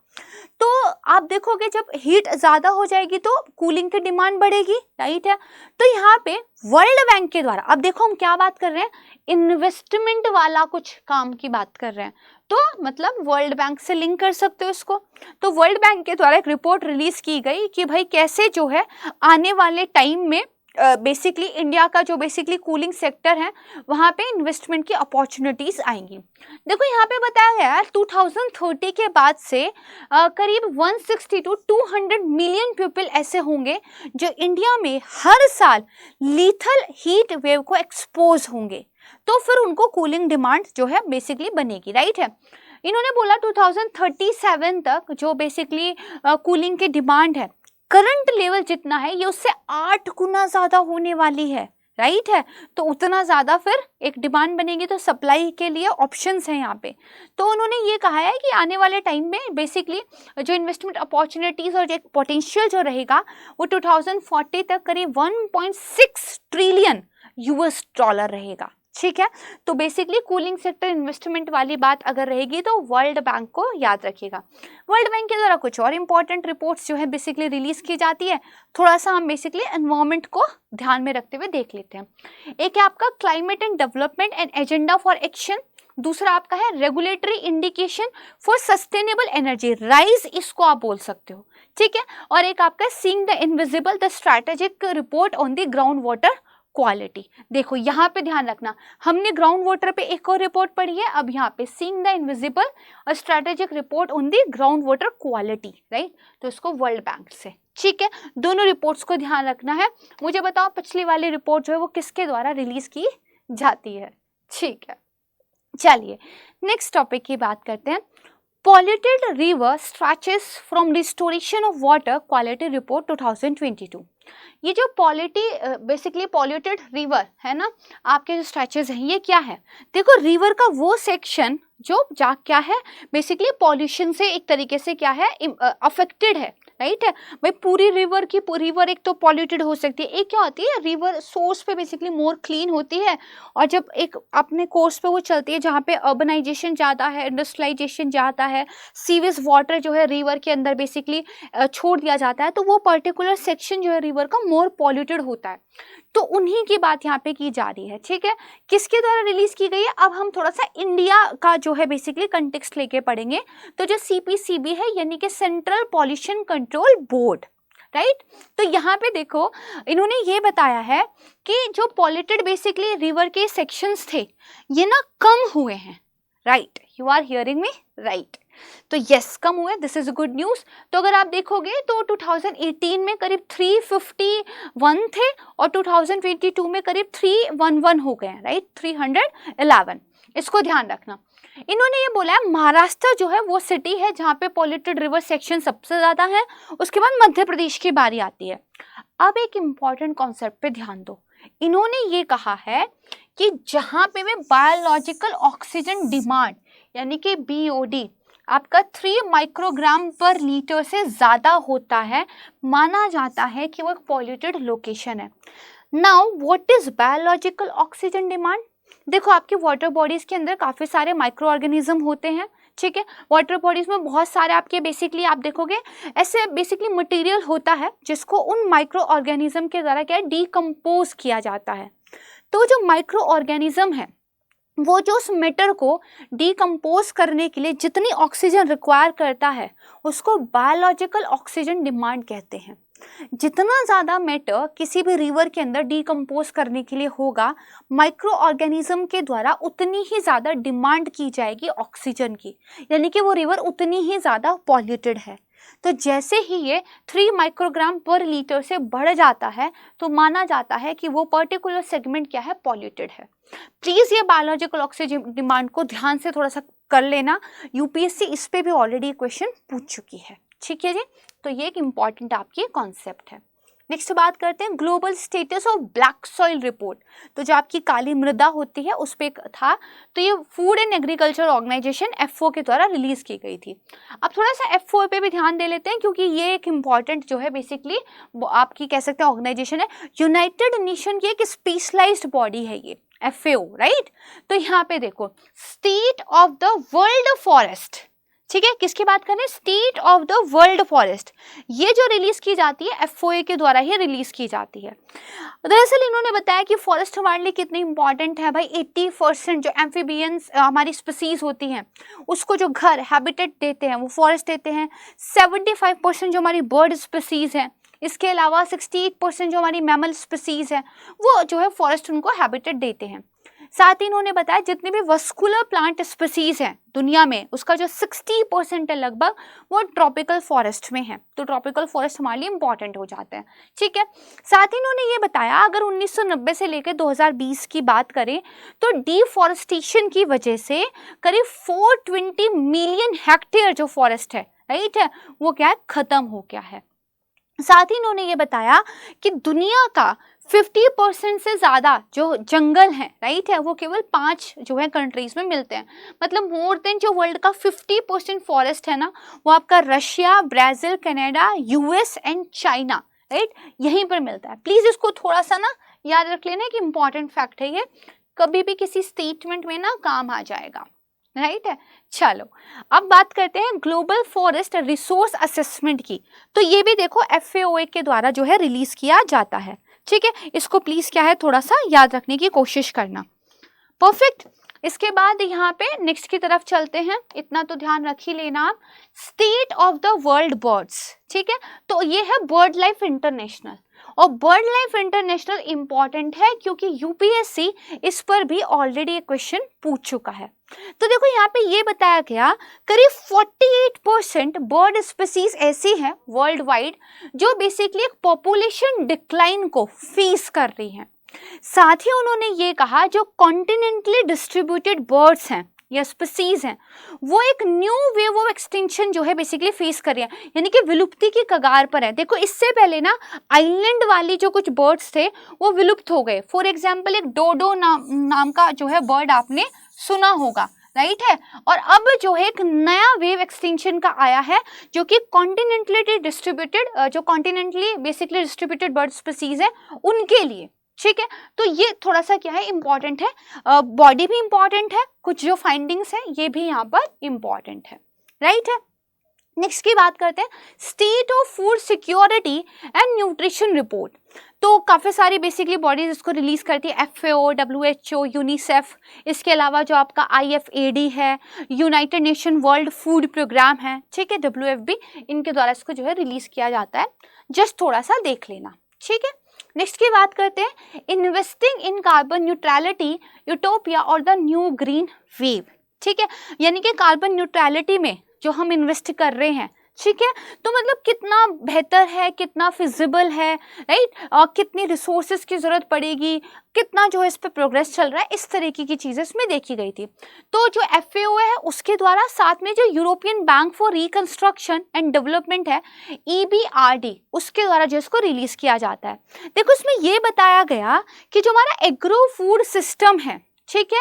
[SPEAKER 2] तो आप देखोगे जब हीट ज़्यादा हो जाएगी तो कूलिंग की डिमांड बढ़ेगी, राइट है। तो यहाँ पे वर्ल्ड बैंक के द्वारा, अब देखो हम क्या बात कर रहे हैं, इन्वेस्टमेंट वाला कुछ काम की बात कर रहे हैं, तो मतलब वर्ल्ड बैंक से लिंक कर सकते हो इसको। तो वर्ल्ड बैंक के द्वारा एक रिपोर्ट रिलीज की गई कि भाई कैसे जो है आने वाले टाइम में बेसिकली इंडिया का जो बेसिकली कूलिंग सेक्टर है वहाँ पे इन्वेस्टमेंट की अपॉर्चुनिटीज़ आएंगी। देखो यहाँ पे बताया गया है 2030 के बाद से करीब 160 to 200 मिलियन पीपल ऐसे होंगे जो इंडिया में हर साल लीथल हीट वेव को एक्सपोज होंगे, तो फिर उनको कूलिंग डिमांड जो है बेसिकली बनेगी, राइट है। इन्होंने बोला 2037 तक जो बेसिकली कूलिंग की डिमांड है करंट लेवल जितना है ये उससे 8 गुना ज़्यादा होने वाली है, राइट है। तो उतना ज़्यादा फिर एक डिमांड बनेगी, तो सप्लाई के लिए ऑप्शंस हैं यहाँ पे। तो उन्होंने ये कहा है कि आने वाले टाइम में बेसिकली जो इन्वेस्टमेंट अपॉर्चुनिटीज़ और जो एक पोटेंशियल जो रहेगा वो 2040 तक करीब 1.6 ट्रिलियन US डॉलर रहेगा। ठीक है, तो बेसिकली कूलिंग सेक्टर इन्वेस्टमेंट वाली बात अगर रहेगी तो वर्ल्ड बैंक को याद रखिएगा। वर्ल्ड बैंक के द्वारा कुछ और इंपॉर्टेंट रिपोर्ट्स जो है बेसिकली रिलीज की जाती है, थोड़ा सा हम बेसिकली एनवायरनमेंट को ध्यान में रखते हुए देख लेते हैं। एक है आपका climate and development and agenda for action, दूसरा आपका है regulatory indication for sustainable energy, rise इसको आप बोल सकते हो। ठीक है, और एक आपका seeing the invisible the strategic report on the ground water quality. देखो यहाँ पे ध्यान रखना, हमने ग्राउंड वाटर पे एक और रिपोर्ट पढ़ी है, अब यहाँ पे सीइंग द इनविजिबल और strategic report on the ground water quality, right, तो इसको वर्ल्ड बैंक से। ठीक है, दोनों रिपोर्ट्स को ध्यान रखना है। मुझे बताओ पिछली वाली रिपोर्ट जो है वो किसके द्वारा रिलीज की जाती है। ठीक है, चलिए नेक्स्ट टॉपिक की बात करते हैं। Polluted river stretches from restoration of water quality report 2022। ये जो बेसिकली पॉल्यूटेड रिवर है ना, आपके जो स्ट्रेचेस हैं ये क्या है, देखो रिवर का वो सेक्शन जो क्या है बेसिकली पॉल्यूशन से एक तरीके से क्या है अफेक्टेड है, राइट है। भाई पूरी रिवर एक तो पॉल्यूटेड हो सकती है, एक क्या होती है रिवर सोर्स पे बेसिकली मोर क्लीन होती है, और जब एक अपने कोर्स पे वो चलती है जहाँ पे अर्बनाइजेशन ज़्यादा है, इंडस्ट्रियलाइजेशन ज़्यादा है, सीवेज वाटर जो है रिवर के अंदर बेसिकली छोड़ दिया जाता है, तो वो पर्टिकुलर सेक्शन जो है रिवर का मोर पॉल्यूटेड होता है। तो उन्हीं की बात यहाँ पे की जा रही है। ठीक है, किसके द्वारा रिलीज की गई है, अब हम थोड़ा सा इंडिया का जो है बेसिकली कंटेक्स्ट लेके पढ़ेंगे। तो जो CPCB है यानी कि central pollution control board, right, तो यहाँ पे देखो इन्होंने ये बताया है कि जो पॉल्यूटेड बेसिकली रिवर के सेक्शंस थे ये ना कम हुए हैं, right, you are hearing me, right, तो यस कम हुए, दिस इज गुड न्यूज़। तो अगर आप देखोगे तो 2018 में करीब 351 थे और 2022 में करीब 311 हो गए हैं, राइट, 311, इसको ध्यान रखना। इन्होंने ये बोला है महाराष्ट्र जो है वो सिटी है जहाँ पे पॉल्यूटेड रिवर सेक्शन सबसे ज़्यादा है, उसके बाद मध्य प्रदेश की बारी आती है। अब एक इम्पॉर्टेंट कॉन्सेप्ट पे ध्यान दो, इन्होंने ये कहा है कि जहाँ पे में बायोलॉजिकल ऑक्सीजन डिमांड यानी कि BOD आपका 3 माइक्रोग्राम पर लीटर से ज़्यादा होता है, माना जाता है कि वो एक पॉल्यूटेड लोकेशन है। Now what is biological oxygen demand? देखो आपके वाटर बॉडीज के अंदर काफ़ी सारे माइक्रो ऑर्गेनिज्म होते हैं, ठीक है। वाटर बॉडीज में बहुत सारे आपके बेसिकली आप देखोगे ऐसे बेसिकली मटेरियल होता है जिसको उन माइक्रो ऑर्गेनिज्म के द्वारा क्या है डीकम्पोज किया जाता है। तो जो माइक्रो ऑर्गेनिज्म है वो जो उस मैटर को डीकम्पोज करने के लिए जितनी ऑक्सीजन रिक्वायर करता है उसको बायोलॉजिकल ऑक्सीजन डिमांड कहते हैं। जितना ज़्यादा मैटर किसी भी रिवर के अंदर डीकम्पोज करने के लिए होगा माइक्रो ऑर्गेनिज्म के द्वारा उतनी ही ज़्यादा डिमांड की जाएगी ऑक्सीजन की, यानी कि वो रिवर उतनी ही ज़्यादा पॉल्यूटेड है। तो जैसे ही ये 3 माइक्रोग्राम पर लीटर से बढ़ जाता है तो माना जाता है कि वो पर्टिकुलर सेगमेंट क्या है, पॉल्यूटेड है। प्लीज़ ये बायोलॉजिकल ऑक्सीजन डिमांड को ध्यान से थोड़ा सा कर लेना, यूपीएससी इस पे भी ऑलरेडी क्वेश्चन पूछ चुकी है, ठीक है जी। तो ये एक इम्पॉर्टेंट आपकी कॉन्सेप्ट है। नेक्स्ट बात करते हैं global status of black soil report. तो जो आपकी काली मृदा होती है उस पर था, तो ये Food and Agriculture Organization FAO के द्वारा रिलीज की गई थी। अब थोड़ा सा FAO पे भी ध्यान दे लेते हैं क्योंकि ये एक इम्पॉर्टेंट जो है बेसिकली आपकी कह सकते हैं ऑर्गेनाइजेशन है, यूनाइटेड नेशन की एक स्पेशलाइज्ड बॉडी है ये FAO, राइट। तो यहाँ पे देखो state of the world forest, ठीक है, किसकी बात करें, state of the world forest, ये जो रिलीज की जाती है FOA के द्वारा ही रिलीज की जाती है। दरअसल इन्होंने बताया कि फॉरेस्ट हमारे लिए कितनी इंपॉर्टेंट है भाई। 80% जो एम्फीबियंस हमारी स्पीसीज होती हैं उसको जो घर हैबिटेट देते हैं वो फॉरेस्ट देते हैं। 75% जो हमारी बर्ड स्पीसीज हैं, इसके अलावा 68% जो हमारी मैमल स्पीसीज है वो जो है फॉरेस्ट उनको हैबिटेट देते हैं। साथ ही इन्होंने बताया जितने भी वस्कुलर प्लांट स्पीसीज हैं दुनिया में उसका जो 60% है लगभग वो ट्रॉपिकल फॉरेस्ट में है। तो ट्रॉपिकल फॉरेस्ट हमारे लिए इंपॉर्टेंट हो जाते हैं, ठीक है। साथ ही इन्होंने ये बताया अगर 1990 से लेकर 2020 की बात करें तो डिफॉरेस्टेशन की वजह से करीब 420 मिलियन हेक्टेयर जो फॉरेस्ट है, राइट है, वो क्या है, खत्म हो गया है। साथ ही इन्होंने ये बताया कि दुनिया का 50% से ज़्यादा जो जंगल है, राइट है, वो केवल 5 जो है कंट्रीज में मिलते हैं। मतलब मोर देन जो वर्ल्ड का 50% फॉरेस्ट है ना वो आपका Russia, Brazil, Canada, US and China, right, यहीं पर मिलता है। प्लीज़ इसको थोड़ा सा ना याद रख लेना कि इंपॉर्टेंट फैक्ट है ये, कभी भी किसी स्टेटमेंट में ना काम आ जाएगा, राइट है। चलो अब बात करते हैं ग्लोबल फॉरेस्ट रिसोर्स असेसमेंट की। तो ये भी देखो FAO के द्वारा जो है रिलीज किया जाता है, ठीक है। इसको प्लीज क्या है थोड़ा सा याद रखने की कोशिश करना। परफेक्ट। इसके बाद यहाँ पे नेक्स्ट की तरफ चलते हैं, इतना तो ध्यान रख ही लेना आप। State of the world birds, ठीक है। तो ये है बर्ड लाइफ इंटरनेशनल, और बर्ड लाइफ इंटरनेशनल इंपॉर्टेंट है क्योंकि यूपीएससी इस पर भी ऑलरेडी एक क्वेश्चन पूछ चुका है। तो देखो यहाँ पे ये बताया गया करीब 48% बर्ड स्पीसीज ऐसी हैं वर्ल्ड वाइड जो बेसिकली एक पॉपुलेशन डिक्लाइन को फेस कर रही हैं। साथ ही उन्होंने ये कहा जो कॉन्टिनेंटली डिस्ट्रीब्यूटेड बर्ड्स हैं या स्पीसीज हैं वो एक न्यू वेव ऑफ एक्सटिंक्शन जो है बेसिकली फेस कर रही है, यानी कि विलुप्ति की कगार पर है। देखो इससे पहले ना आइलैंड वाली जो कुछ बर्ड्स थे वो विलुप्त हो गए। फॉर एग्जाम्पल एक डोडो नाम का जो है बर्ड आपने सुना होगा, राइट है। और अब जो है एक नया वेव एक्सटिंक्शन का आया है जो कि कॉन्टिनेंटली डिस्ट्रीब्यूटेड जो कॉन्टिनेंटली बेसिकली डिस्ट्रीब्यूटेड बर्ड स्पीसीज है उनके लिए, ठीक है। तो ये थोड़ा सा क्या है इंपॉर्टेंट है, बॉडी भी इंपॉर्टेंट है, कुछ जो फाइंडिंग्स है ये भी यहाँ पर इंपॉर्टेंट है, राइट है। नेक्स्ट की बात करते हैं state of food security and nutrition report. तो काफ़ी सारी बेसिकली बॉडीज इसको रिलीज करती है, FAO, WHO, यूनिसेफ, इसके अलावा जो आपका IFAD है, United Nation World Food Programme है, ठीक है, WFP, इनके द्वारा इसको जो है रिलीज किया जाता है। जस्ट थोड़ा सा देख लेना, ठीक है। नेक्स्ट की बात करते हैं investing in carbon neutrality, utopia और द न्यू ग्रीन वेव, ठीक है। यानी कि कार्बन न्यूट्रलिटी में जो हम इन्वेस्ट कर रहे हैं, ठीक है, तो मतलब कितना बेहतर है, कितना फिजिबल है, राइट, और कितनी रिसोर्सेज की ज़रूरत पड़ेगी, कितना जो है इस पर प्रोग्रेस चल रहा है, इस तरीके की चीज़ें इसमें देखी गई थी। तो जो FAO है उसके द्वारा साथ में जो European bank for reconstruction and development है EBRD, उसके द्वारा जो इसको रिलीज़ किया जाता है। देखो इसमें ये बताया गया कि जो हमारा एग्रो फूड सिस्टम है, ठीक है,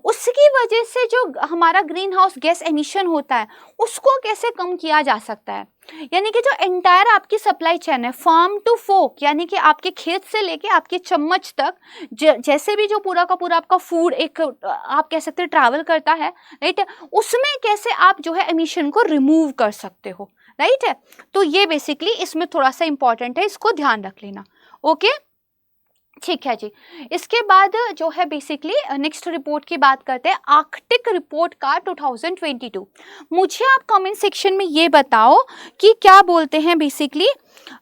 [SPEAKER 2] उसकी वजह से जो हमारा ग्रीन हाउस गैस एमिशन होता है उसको कैसे कम किया जा सकता है। यानी कि जो एंटायर आपकी सप्लाई चेन है, फार्म टू फोक, यानी कि आपके खेत से लेके आपके चम्मच तक जैसे भी जो पूरा का पूरा आपका फूड एक आप कह सकते हैं ट्रैवल करता है, राइट, उसमें कैसे आप जो है एमिशन को रिमूव कर सकते हो, राइट है। तो ये बेसिकली इसमें थोड़ा सा इंपॉर्टेंट है, इसको ध्यान रख लेना। ओके, ठीक है जी। इसके बाद जो है बेसिकली नेक्स्ट रिपोर्ट की बात करते हैं, आर्कटिक रिपोर्ट का 2022। मुझे आप कमेंट सेक्शन में ये बताओ कि क्या बोलते हैं बेसिकली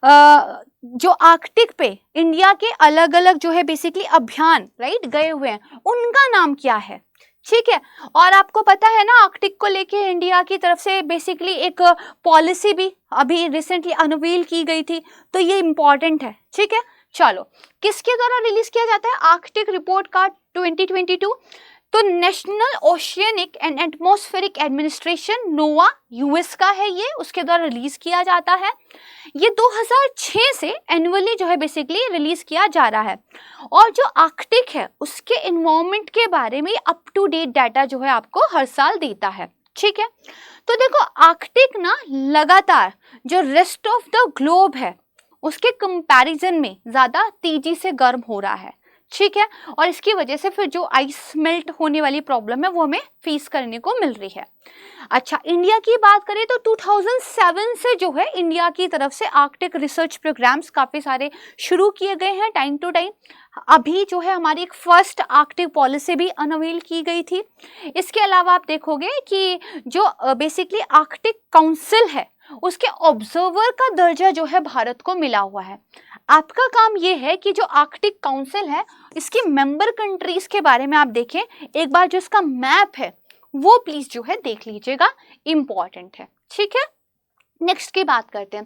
[SPEAKER 2] जो आर्कटिक पे इंडिया के अलग अलग जो है बेसिकली अभियान, राइट, गए हुए हैं, उनका नाम क्या है, ठीक है। और आपको पता है ना आर्कटिक को लेके इंडिया की तरफ से बेसिकली एक पॉलिसी भी अभी रिसेंटली अनवील की गई थी, तो ये इंपॉर्टेंट है, ठीक है। चलो, किसके द्वारा रिलीज किया जाता है आर्कटिक रिपोर्ट का 2022? तो national oceanic and atmospheric administration, Nova, US का है ये, उसके द्वारा रिलीज किया जाता है। ये 2006 से एनुअली जो है बेसिकली रिलीज किया जा रहा है। और जो आर्कटिक है उसके एनवायरनमेंट के बारे में अप टू डेट डाटा जो है आपको हर साल देता है, ठीक है। तो देखो आर्कटिक ना लगातार जो रेस्ट ऑफ द ग्लोब है उसके कंपैरिजन में ज़्यादा तेजी से गर्म हो रहा है, ठीक है। और इसकी वजह से फिर जो आइस मेल्ट होने वाली प्रॉब्लम है वो हमें फेस करने को मिल रही है। अच्छा, इंडिया की बात करें तो 2007 से जो है इंडिया की तरफ से आर्कटिक रिसर्च प्रोग्राम्स काफ़ी सारे शुरू किए गए हैं टाइम टू टाइम। अभी जो है हमारी एक फर्स्ट आर्कटिक पॉलिसी भी अनवील की गई थी। इसके अलावा आप देखोगे कि जो बेसिकली आर्कटिक काउंसिल है उसके ऑब्जर्वर का दर्जा जो है भारत को मिला हुआ है। आपका काम ये है कि जो आर्कटिक काउंसिल है इसकी मेंबर कंट्रीज के बारे में आप देखें एक बार, जो इसका मैप है वो प्लीज जो है देख लीजिएगा, इंपॉर्टेंट है, ठीक है। नेक्स्ट की बात करते हैं,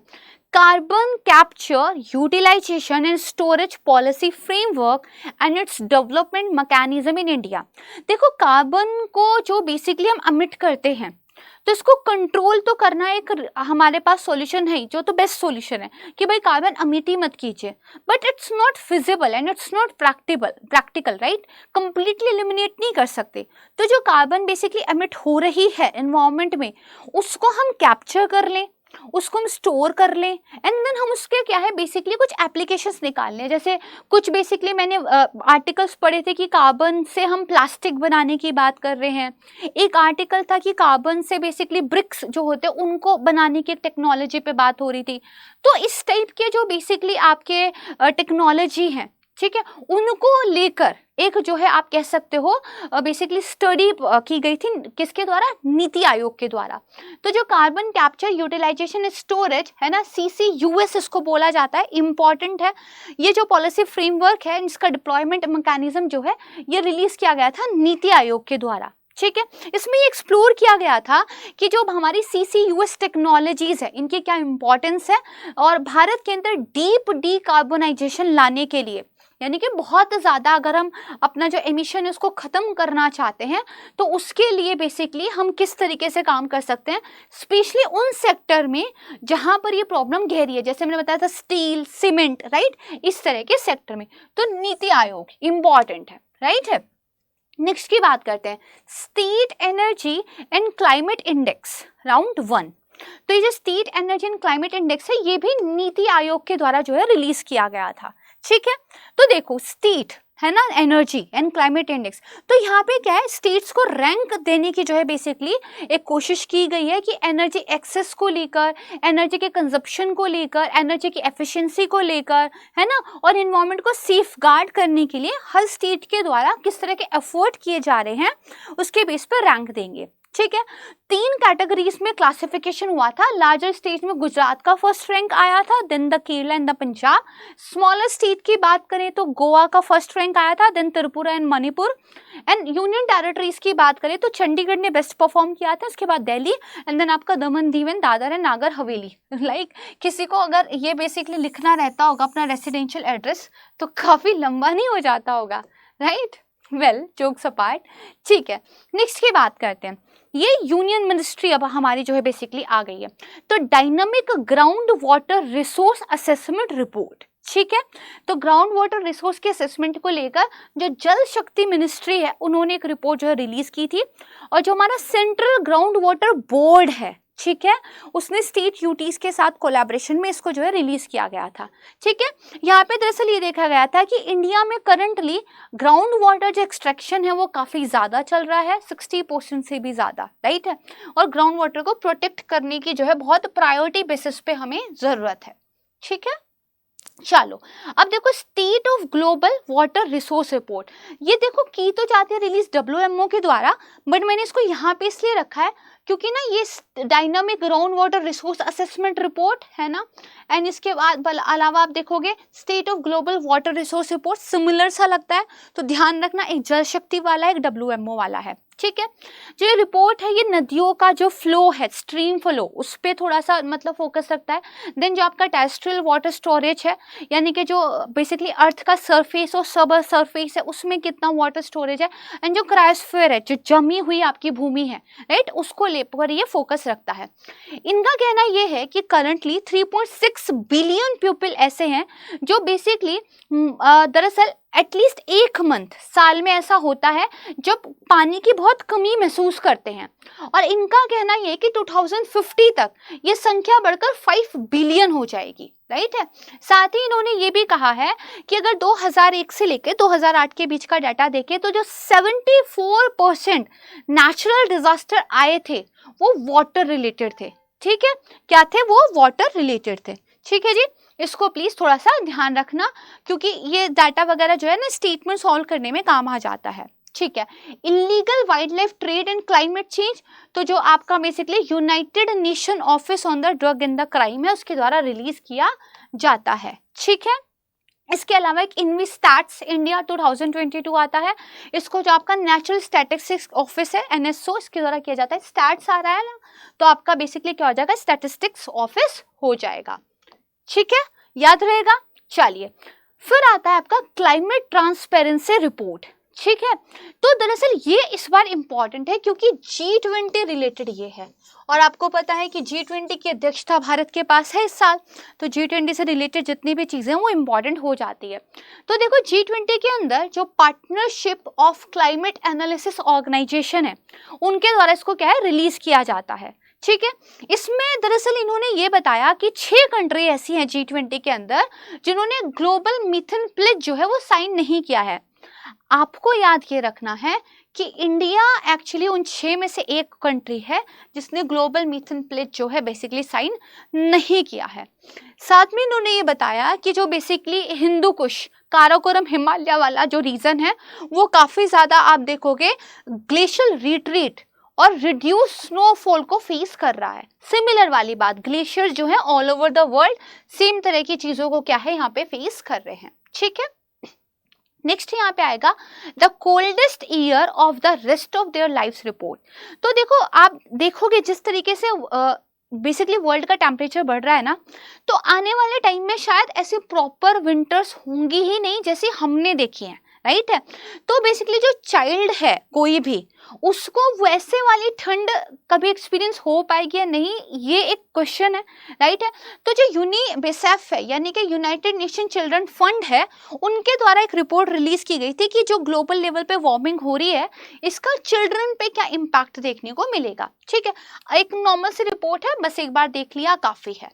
[SPEAKER 2] carbon capture utilization and storage policy framework and its development mechanism in India. देखो कार्बन को जो बेसिकली हम अमिट करते हैं तो इसको कंट्रोल तो करना एक हमारे पास सॉल्यूशन है, जो तो बेस्ट सॉल्यूशन है कि भाई कार्बन अमिट ही मत कीजिए, but it's not feasible and it's not practical, right, completely eliminate नहीं कर सकते। तो जो कार्बन बेसिकली अमिट हो रही है एनवायरनमेंट में उसको हम कैप्चर कर लें, उसको हम स्टोर कर लें एंड देन हम उसके क्या है बेसिकली कुछ एप्लीकेशंस निकाल लें। जैसे कुछ बेसिकली मैंने आर्टिकल्स पढ़े थे कि कार्बन से हम प्लास्टिक बनाने की बात कर रहे हैं। एक आर्टिकल था कि कार्बन से बेसिकली ब्रिक्स जो होते हैं उनको बनाने की टेक्नोलॉजी पे बात हो रही थी। तो इस टाइप के जो बेसिकली आपके टेक्नोलॉजी हैं, ठीक है, उनको लेकर एक जो है आप कह सकते हो बेसिकली स्टडी की गई थी, किसके द्वारा, नीति आयोग के द्वारा। तो जो कार्बन कैप्चर यूटिलाइजेशन स्टोरेज है ना, CCUS इसको बोला जाता है, इंपॉर्टेंट है। ये जो पॉलिसी फ्रेमवर्क है इसका डिप्लॉयमेंट मैकेनिज्म जो है ये रिलीज किया गया था नीति आयोग के द्वारा, ठीक है। इसमें ये एक्सप्लोर किया गया था कि जो हमारी CCUS टेक्नोलॉजीज है इनकी क्या इंपॉर्टेंस है और भारत के अंदर डीप डीकार्बोनाइजेशन लाने के लिए, यानी कि बहुत ज़्यादा अगर हम अपना जो एमिशन है उसको ख़त्म करना चाहते हैं तो उसके लिए बेसिकली हम किस तरीके से काम कर सकते हैं, स्पेशली उन सेक्टर में जहाँ पर ये प्रॉब्लम गहरी है, जैसे मैंने बताया था स्टील, सीमेंट, राइट, इस तरह के सेक्टर में। तो नीति आयोग इम्पॉर्टेंट है, राइट है। नेक्स्ट की बात करते हैं, state energy and climate index round 1। तो ये जो state energy and climate index है ये भी नीति आयोग के द्वारा जो है रिलीज किया गया था, ठीक है। तो देखो स्टेट है ना, एनर्जी एंड क्लाइमेट इंडेक्स, तो यहाँ पे क्या है, स्टेट्स को रैंक देने की जो है बेसिकली एक कोशिश की गई है कि एनर्जी एक्सेस को लेकर, एनर्जी के कंजप्शन को लेकर, एनर्जी की एफिशिएंसी को लेकर, है ना, और इन्वायरमेंट को सेफ गार्ड करने के लिए हर स्टेट के द्वारा किस तरह के एफर्ट किए जा रहे हैं उसके बेस पर रैंक देंगे, ठीक है। 3 कैटेगरीज में क्लासिफिकेशन हुआ था। लार्जर स्टेट में गुजरात का फर्स्ट रैंक आया था, then the Kerala and the Punjab. Smaller state की बात करें तो गोवा का फर्स्ट रैंक आया था, then Tripura and Manipur. And union territories की बात करें तो चंडीगढ़ ने बेस्ट परफॉर्म किया था, उसके बाद दिल्ली एंड देन आपका Daman Diu and Dadar and Nagar Haveli. Like किसी को अगर ये बेसिकली लिखना रहता होगा अपना रेसिडेंशियल एड्रेस तो काफ़ी लंबा नहीं हो जाता होगा, राइट। वेल, जोक्स अपार्ट, ठीक है। नेक्स्ट की बात करते हैं, ये यूनियन मिनिस्ट्री अब हमारी जो है बेसिकली आ गई है। तो dynamic ground water resource assessment report, ठीक है। तो ग्राउंड वाटर रिसोर्स के असेसमेंट को लेकर जो जल शक्ति मिनिस्ट्री है उन्होंने एक रिपोर्ट जो है रिलीज की थी। और जो हमारा सेंट्रल ग्राउंड वाटर बोर्ड है, ठीक है, उसने स्टेट यूटीज के साथ कोलैबोरेशन में इसको जो है रिलीज किया गया था। ठीक है, यहाँ पे दरअसल ये देखा गया था कि इंडिया में करंटली ग्राउंड वाटर जो एक्सट्रैक्शन है वो काफ़ी ज़्यादा चल रहा है, 60% से भी ज़्यादा, राइट है, और ग्राउंड वाटर को प्रोटेक्ट करने की जो है बहुत प्रायोरिटी बेसिस पे हमें ज़रूरत है। ठीक है, चलो अब देखो state of global water resource report, ये देखो की तो जाती है रिलीज WMO के द्वारा, बट मैंने इसको यहाँ पे इसलिए रखा है क्योंकि ना ये dynamic ground water resource assessment report है ना, एंड इसके बाद अलावा आप देखोगे state of global water resource report similar सा लगता है, तो ध्यान रखना एक जल शक्ति वाला है, एक WMO वाला है। ठीक है, जो ये रिपोर्ट है ये नदियों का जो फ्लो है, स्ट्रीम फ्लो, उस पर थोड़ा सा मतलब फोकस रखता है। देन जो आपका टेरेस्ट्रियल वाटर स्टोरेज है, यानी कि जो बेसिकली अर्थ का सरफेस और सब सरफेस है उसमें कितना वाटर स्टोरेज है, एंड जो क्रायोस्फीयर है, जो जमी हुई आपकी भूमि है, राइट, उसको लेकर ये फोकस रखता है। इनका कहना ये है कि करंटली 3.6 बिलियन पीपल ऐसे हैं जो बेसिकली दरअसल एटलीस्ट एक मंथ साल में ऐसा होता है जब पानी की बहुत कमी महसूस करते हैं, और इनका कहना ये कि 2050 तक ये संख्या बढ़कर 5 बिलियन हो जाएगी, राइट है। साथ ही इन्होंने ये भी कहा है कि अगर 2001 से लेकर 2008 के बीच का डाटा देखें तो जो 74% नेचुरल डिजास्टर आए थे वो वाटर रिलेटेड थे। ठीक है, क्या थे वो? वाटर रिलेटेड थे। ठीक है जी, इसको प्लीज थोड़ा सा ध्यान रखना क्योंकि ये डाटा वगैरह जो है ना स्टेटमेंट सॉल्व करने में काम आ जाता है। ठीक है, illegal wild life trade and climate change, तो जो आपका basically United nation office on the drug and the crime है उसके द्वारा रिलीज किया जाता है। ठीक है, इसके अलावा एक इन्वेस्टैट्स इंडिया 2022 आता है, इसको जो आपका नेशनल स्टैटिस्टिक्स ऑफिस है NSO, इसके द्वारा किया जाता है। स्टैट्स आ रहा है ना, तो आपका बेसिकली क्या हो जाएगा? स्टैटिस्टिक्स ऑफिस हो जाएगा। ठीक है, याद रहेगा। चलिए, फिर आता है आपका क्लाइमेट ट्रांसपेरेंसी रिपोर्ट। ठीक है, तो दरअसल ये इस बार इंपॉर्टेंट है क्योंकि G20 रिलेटेड ये है, और आपको पता है कि G20 की अध्यक्षता भारत के पास है इस साल, तो G20 से रिलेटेड जितनी भी चीज़ें हैं वो इम्पॉर्टेंट हो जाती है। तो देखो G20 के अंदर जो Partnership of Climate Analysis Organization है उनके द्वारा इसको क्या है रिलीज किया जाता है। ठीक है, इसमें दरअसल इन्होंने ये बताया कि 6 कंट्री ऐसी हैं G20 के अंदर जिन्होंने ग्लोबल मीथेन प्लेज जो है वो साइन नहीं किया है। आपको याद ये रखना है कि इंडिया एक्चुअली उन 6 में से एक कंट्री है जिसने ग्लोबल मीथेन प्लेज जो है बेसिकली साइन नहीं किया है। साथ में इन्होंने ये बताया कि जो बेसिकली हिंदू कुश काराकोरम हिमालय वाला जो रीजन है वो काफ़ी ज़्यादा आप देखोगे ग्लेशियल रिट्रीट और रिड्यूस स्नोफॉल को फेस कर रहा है। सिमिलर वाली बात, ग्लेशियर जो है all over the world same तरह की चीज़ों को क्या है यहाँ पे फेस कर रहे हैं। ठीक है, नेक्स्ट यहाँ पे आएगा the coldest year of the rest of their life's report. तो देखो आप देखोगे जिस तरीके से बेसिकली वर्ल्ड का टेम्परेचर बढ़ रहा है ना, तो आने वाले टाइम में शायद ऐसी प्रॉपर विंटर्स होंगी ही नहीं जैसी हमने देखी हैं, राइट है। तो बेसिकली जो चाइल्ड है कोई भी उसको वैसे वाली ठंड कभी एक्सपीरियंस हो पाएगी या नहीं, ये एक क्वेश्चन है, राइट है। तो जो यूनिसेफ है यानी कि यूनाइटेड नेशन चिल्ड्रन फंड है, उनके द्वारा एक रिपोर्ट रिलीज की गई थी कि जो ग्लोबल लेवल पे वार्मिंग हो रही है इसका चिल्ड्रन पे क्या इम्पैक्ट देखने को मिलेगा। ठीक है, एक नॉर्मल सी रिपोर्ट है, बस एक बार देख लिया काफी है।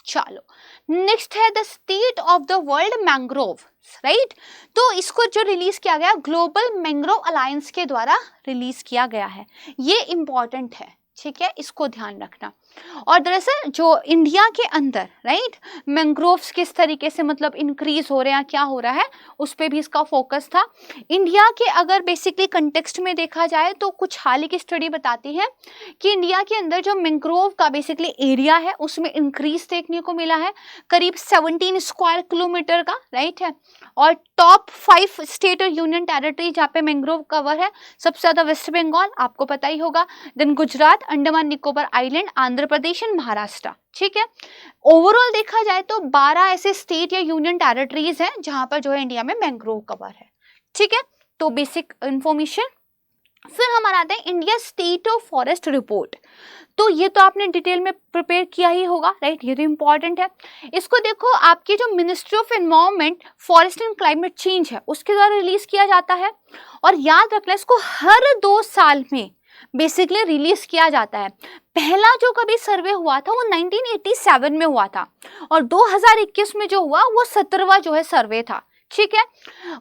[SPEAKER 2] चलो, नेक्स्ट है the state of the world mangrove, right. तो इसको जो रिलीज किया गया ग्लोबल मैंग्रोव अलायंस के द्वारा रिलीज किया गया है, ये इंपॉर्टेंट है। ठीक है, इसको ध्यान रखना। और दरअसल जो इंडिया के अंदर राइट मैंग्रोव्स किस तरीके से मतलब इंक्रीज हो रहे हैं, क्या हो रहा है, उस पर भी इसका फोकस था। इंडिया के अगर बेसिकली कंटेक्स्ट में देखा जाए तो कुछ हाल ही की स्टडी बताती है कि इंडिया के अंदर जो मैंग्रोव का बेसिकली एरिया है उसमें इंक्रीज देखने को मिला है, करीब 17 स्क्वायर किलोमीटर का, राइट है। और टॉप 5 स्टेट और यूनियन टेरिटरी जहाँ पे मैंग्रोव कवर है, सबसे ज़्यादा वेस्ट बंगाल, आपको पता ही होगा, then Gujarat, Andaman Nicobar island, Andhra Pradesh and Maharashtra. ठीक है, ओवरऑल देखा जाए तो 12 ऐसे स्टेट या यूनियन टेरिटरीज हैं जहां पर जो है इंडिया में मैंग्रोव कवर है। ठीक है, तो बेसिक इंफॉर्मेशन। फिर हमारा आता है India state of forest report. तो ये तो आपने डिटेल में प्रिपेयर किया ही होगा, राइट, ये तो इंपॉर्टेंट है। इसको देखो, आपकी जो ministry of environment forest and climate change है उसके द्वारा रिलीज किया जाता है। और याद रखना इसको हर 2 साल में बेसिकली रिलीज किया जाता है। पहला जो कभी सर्वे हुआ था वो 1987 में हुआ था और 2021 में जो हुआ वो 17वां जो है सर्वे था, ठीक है।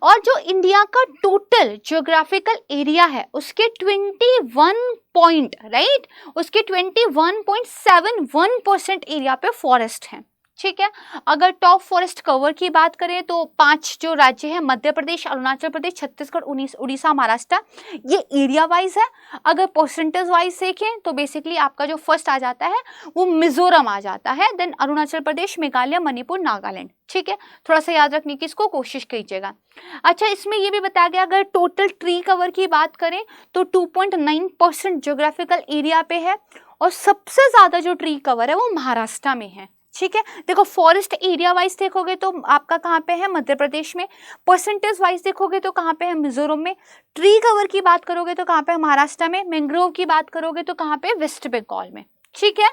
[SPEAKER 2] और जो इंडिया का टोटल ज्योग्राफिकल एरिया है उसके 21% एरिया पे फॉरेस्ट है, ठीक है। अगर टॉप फॉरेस्ट कवर की बात करें तो 5 जो राज्य है, मध्य प्रदेश, अरुणाचल प्रदेश, छत्तीसगढ़, उड़ीसा, महाराष्ट्र, ये एरिया वाइज है। अगर परसेंटेज वाइज देखें तो बेसिकली आपका जो फर्स्ट आ जाता है वो मिजोरम आ जाता है, देन अरुणाचल प्रदेश, मेघालय, मणिपुर, नागालैंड, ठीक है। थोड़ा सा याद रखने की इसको कोशिश कीजिएगा। अच्छा, इसमें ये भी बताया गया अगर टोटल ट्री कवर की बात करें तो 2.9% ज्योग्राफिकल एरिया पे है और सबसे ज्यादा जो ट्री कवर है वो महाराष्ट्र में है, ठीक है। देखो फॉरेस्ट एरिया वाइज देखोगे तो आपका कहाँ पे है, मध्य प्रदेश में। परसेंटेज वाइज देखोगे तो कहाँ पे है, मिजोरम में। ट्री कवर की बात करोगे तो कहाँ पे है, महाराष्ट्र में। मैंग्रोव की बात करोगे तो कहाँ पे, वेस्ट बंगाल में, ठीक है।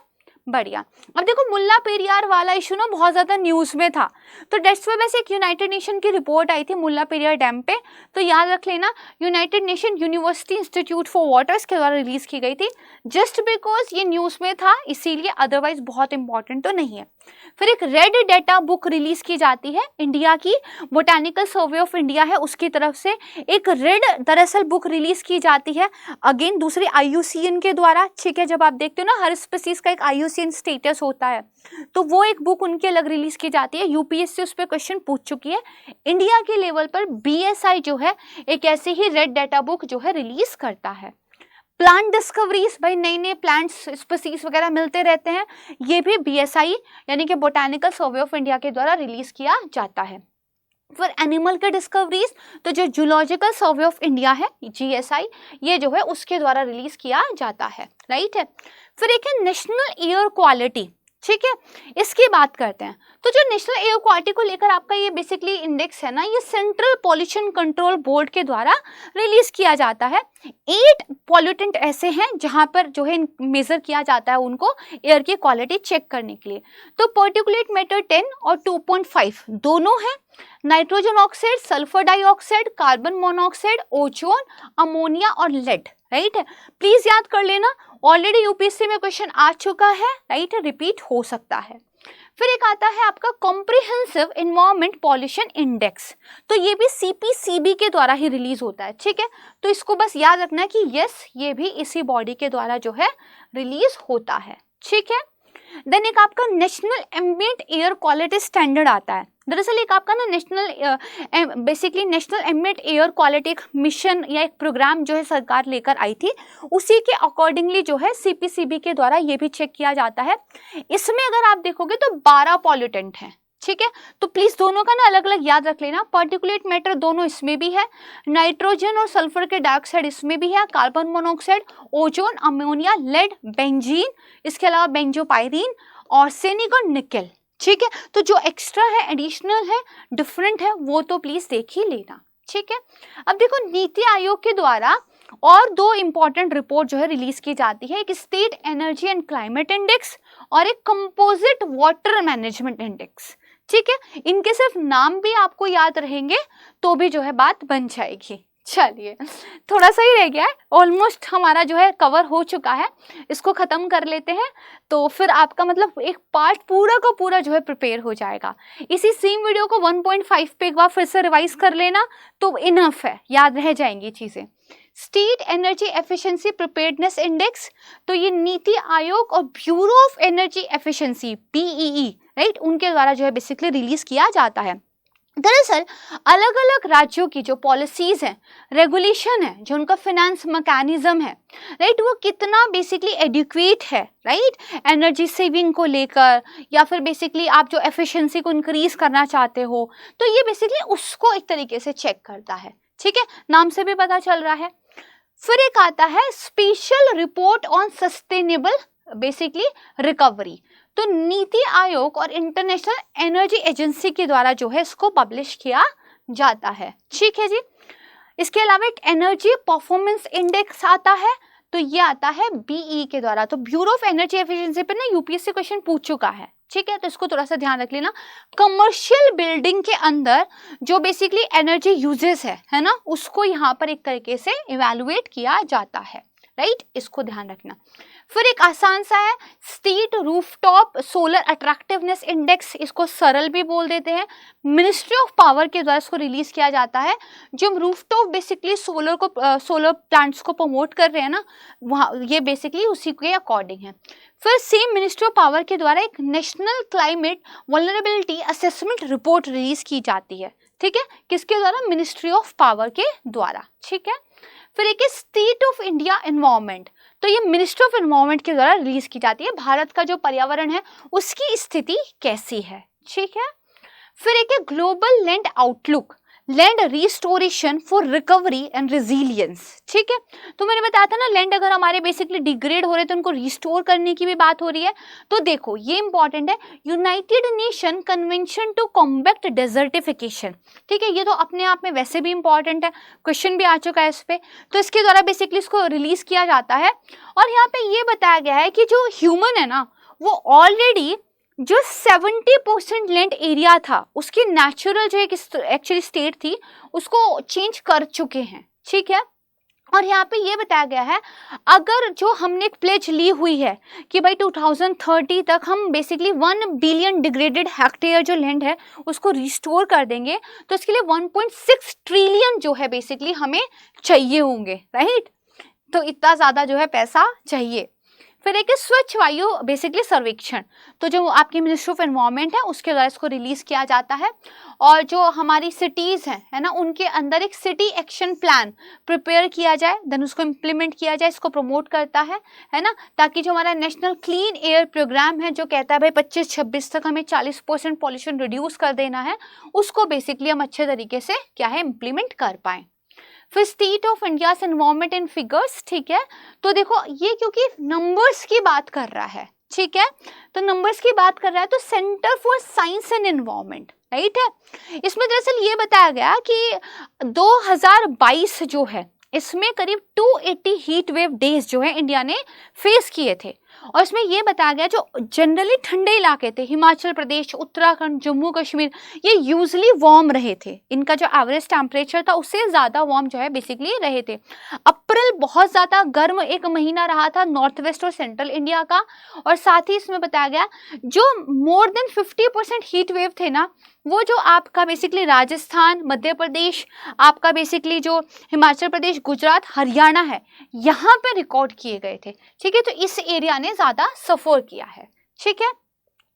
[SPEAKER 2] बढ़िया। अब देखो मुल्ला पेरियार वाला इशू ना बहुत ज्यादा न्यूज में था, तो डेट्स वाई वैसे एक यूनाइटेड नेशन की रिपोर्ट आई थी मुल्ला पेरियार डैम पे, तो याद रख लेना United nation university institute for waters के द्वारा रिलीज की गई थी। जस्ट बिकॉज ये न्यूज में था इसीलिए, अदरवाइज बहुत इंपॉर्टेंट तो नहीं है। फिर एक रेड डेटा बुक रिलीज की जाती है, इंडिया की बोटानिकल सर्वे ऑफ इंडिया है उसकी तरफ से एक रेड दरअसल बुक रिलीज की जाती है, अगेन दूसरी IUCN के द्वारा, ठीक है। जब आप देखते हो ना हर स्पीसीज का एक IUCN स्टेटस होता है, तो वो एक बुक उनकी अलग रिलीज की जाती है। UPSC उस पर क्वेश्चन पूछ चुकी है। इंडिया के लेवल पर BSI जो है एक ऐसी ही रेड डेटा बुक जो है रिलीज करता है। प्लांट डिस्कवरीज, भाई नए नए प्लांट्स स्पीसीज वगैरह मिलते रहते हैं, ये भी BSI यानी कि बोटानिकल सर्वे ऑफ इंडिया के द्वारा रिलीज किया जाता है। फिर एनिमल के डिस्कवरीज तो जो जूलॉजिकल सर्वे ऑफ इंडिया है GSI, ये जो है उसके द्वारा रिलीज किया जाता है, राइट है। फिर एक है नेशनल एयर क्वालिटी, ठीक है, इसकी बात करते हैं। तो जो नेशनल एयर क्वालिटी को लेकर आपका ये बेसिकली इंडेक्स है ना, ये सेंट्रल पॉल्यूशन कंट्रोल बोर्ड के द्वारा रिलीज किया जाता है। 8 पॉल्यूटेंट ऐसे हैं जहां पर जो है मेजर किया जाता है उनको एयर की क्वालिटी चेक करने के लिए। तो पर्टिकुलेट मैटर 10 और 2.5 दोनों हैं, nitrogen oxide, sulphur dioxide, carbon monoxide, ozone, ammonia और लेड, राइट है। प्लीज याद कर लेना, ऑलरेडी UPSC में क्वेश्चन आ चुका है, राइट है, रिपीट हो सकता है। फिर एक आता है आपका कॉम्प्रिहेंसिव एनवायरमेंट पॉल्यूशन इंडेक्स, तो ये भी CPCB के द्वारा ही रिलीज होता है, ठीक है। तो इसको बस याद रखना है कि यस ये भी इसी बॉडी के द्वारा जो है रिलीज होता है, ठीक है। देन एक आपका national ambient air quality standard आता है। दरअसल एक आपका ना basically national ambient air quality एक मिशन या एक प्रोग्राम जो है सरकार लेकर आई थी, उसी के अकॉर्डिंगली जो है CPCB के द्वारा ये भी चेक किया जाता है। इसमें अगर आप देखोगे तो 12 पॉल्यूटेंट हैं, ठीक है। तो प्लीज दोनों का ना अलग अलग याद रख लेना। पार्टिकुलेट मैटर दोनों इसमें भी है, नाइट्रोजन और सल्फर के डाइऑक्साइड इसमें भी है, carbon monoxide, ozone, ammonia, lead, benzene, इसके अलावा बेंजोपाइरीन, आर्सेनिक और निकेल, ठीक है। तो जो एक्स्ट्रा है, एडिशनल है, डिफरेंट है, वो तो प्लीज देख ही लेना, ठीक है। अब देखो नीति आयोग के द्वारा और 2 इंपॉर्टेंट रिपोर्ट जो है रिलीज की जाती है, एक state energy and climate index और एक कंपोजिट वाटर मैनेजमेंट इंडेक्स, ठीक है। इनके सिर्फ नाम भी आपको याद रहेंगे तो भी जो है बात बन जाएगी। चलिए थोड़ा सा ही रह गया है, ऑलमोस्ट हमारा जो है कवर हो चुका है, इसको खत्म कर लेते हैं तो फिर आपका मतलब एक पार्ट पूरा का पूरा जो है प्रिपेयर हो जाएगा। इसी सेम वीडियो को 1.5 पे एक बार फिर से रिवाइज कर लेना तो इनफ है, याद रह जाएंगी चीजें। State energy efficiency preparedness index, तो ये नीति आयोग और bureau of energy efficiency BEE, right, उनके द्वारा जो है बेसिकली रिलीज किया जाता है। दरअसल अलग अलग राज्यों की जो पॉलिसीज हैं, रेगुलेशन है, जो उनका फाइनेंस मैकेनिज्म है, राइट, वो कितना बेसिकली एडिक्वेट है, राइट, एनर्जी सेविंग को लेकर या फिर बेसिकली आप जो एफिशिएंसी को इंक्रीज करना चाहते हो, तो ये बेसिकली उसको एक तरीके से चेक करता है, ठीक है, नाम से भी पता चल रहा है। फिर एक आता है special report on sustainable basically recovery, तो नीति आयोग और इंटरनेशनल एनर्जी एजेंसी के द्वारा जो है इसको पब्लिश किया जाता है, ठीक है जी। इसके अलावा एक एनर्जी परफॉर्मेंस इंडेक्स आता है, तो ये आता है BE के द्वारा, तो ब्यूरो ऑफ एनर्जी एफिशिएंसी पे ना UPSC क्वेश्चन पूछ चुका है, ठीक है, तो इसको थोड़ा सा ध्यान रख लेना। कमर्शियल बिल्डिंग के अंदर जो बेसिकली एनर्जी यूजेस है ना, उसको यहाँ पर एक तरीके से इवेलुएट किया जाता है, राइट, इसको ध्यान रखना। फिर एक आसान सा है state rooftop solar attractiveness index, इसको सरल भी बोल देते हैं, मिनिस्ट्री ऑफ पावर के द्वारा इसको रिलीज किया जाता है। जो रूफटॉप बेसिकली सोलर प्लांट्स को प्रमोट कर रहे हैं ना, वहाँ ये बेसिकली उसी के अकॉर्डिंग है। फिर सेम मिनिस्ट्री ऑफ पावर के द्वारा एक national climate vulnerability assessment report release की जाती है, ठीक है, किसके द्वारा, मिनिस्ट्री ऑफ पावर के द्वारा, ठीक है। फिर एक स्टेट ऑफ इंडिया एनवायरनमेंट, तो ये मिनिस्ट्री ऑफ एनवायरनमेंट के द्वारा रिलीज की जाती है, भारत का जो पर्यावरण है उसकी स्थिति कैसी है, ठीक है। फिर एक है global land outlook, land restoration for recovery and resilience, ठीक है। तो मैंने बताया था ना, लैंड अगर हमारे बेसिकली डिग्रेड हो रहे तो उनको रिस्टोर करने की भी बात हो रही है। तो देखो ये इंपॉर्टेंट है, United Nation Convention to Combat Desertification, ठीक है, ये तो अपने आप में वैसे भी इंपॉर्टेंट है, क्वेश्चन भी आ चुका है इस पे। तो इसके द्वारा बेसिकली इसको रिलीज किया जाता है। और यहाँ पे ये बताया गया है कि जो ह्यूमन है ना, वो ऑलरेडी जो 70% लैंड एरिया था उसकी नेचुरल जो एक एक्चुअली स्टेट थी उसको चेंज कर चुके हैं, ठीक है। और यहाँ पे ये बताया गया है, अगर जो हमने एक प्लेज ली हुई है कि भाई 2030 तक हम बेसिकली 1 बिलियन डिग्रेडेड हेक्टेयर जो लैंड है उसको रिस्टोर कर देंगे, तो इसके लिए 1.6 ट्रिलियन जो है बेसिकली हमें चाहिए होंगे, राइट। तो इतना ज़्यादा जो है पैसा चाहिए। फिर एक स्वच्छ वायु बेसिकली सर्वेक्षण, तो जो आपकी मिनिस्ट्री ऑफ एनवायरनमेंट है उसके द्वारा इसको रिलीज किया जाता है। और जो हमारी सिटीज़ हैं, है ना, उनके अंदर एक सिटी एक्शन प्लान प्रिपेयर किया जाए, देन उसको इम्प्लीमेंट किया जाए, इसको प्रमोट करता है ना, ताकि जो हमारा नेशनल क्लीन एयर प्रोग्राम है जो कहता है भाई 25-26 तक हमें 40% पॉल्यूशन रिड्यूस कर देना है, उसको बेसिकली हम अच्छे तरीके से क्या है इम्प्लीमेंट कर पाएँ। फिर state of India environment in figures, ठीक है। तो देखो ये क्योंकि नंबर्स की बात कर रहा है, ठीक है, तो नंबर्स की बात कर रहा है, तो centre for science and environment, right है। इसमें दरअसल ये बताया गया कि 2022 जो है इसमें करीब 280 हीट वेव डेज जो है इंडिया ने फेस किए थे। और इसमें यह बताया गया जो जनरली ठंडे इलाके थे, हिमाचल प्रदेश, उत्तराखंड, जम्मू कश्मीर, ये यूजली वार्म रहे थे, इनका जो एवरेज टेम्परेचर था उससे ज़्यादा वार्म जो है बेसिकली रहे थे। अप्रैल बहुत ज़्यादा गर्म एक महीना रहा था नॉर्थ वेस्ट और सेंट्रल इंडिया का। और साथ ही इसमें बताया गया जो मोर देन 50% हीट वेव थे ना, वो जो आपका बेसिकली राजस्थान, मध्य प्रदेश, आपका बेसिकली जो हिमाचल प्रदेश, गुजरात, हरियाणा है, यहाँ पे रिकॉर्ड किए गए थे, ठीक है। तो इस एरिया ने ज़्यादा सफ़र किया है, ठीक है।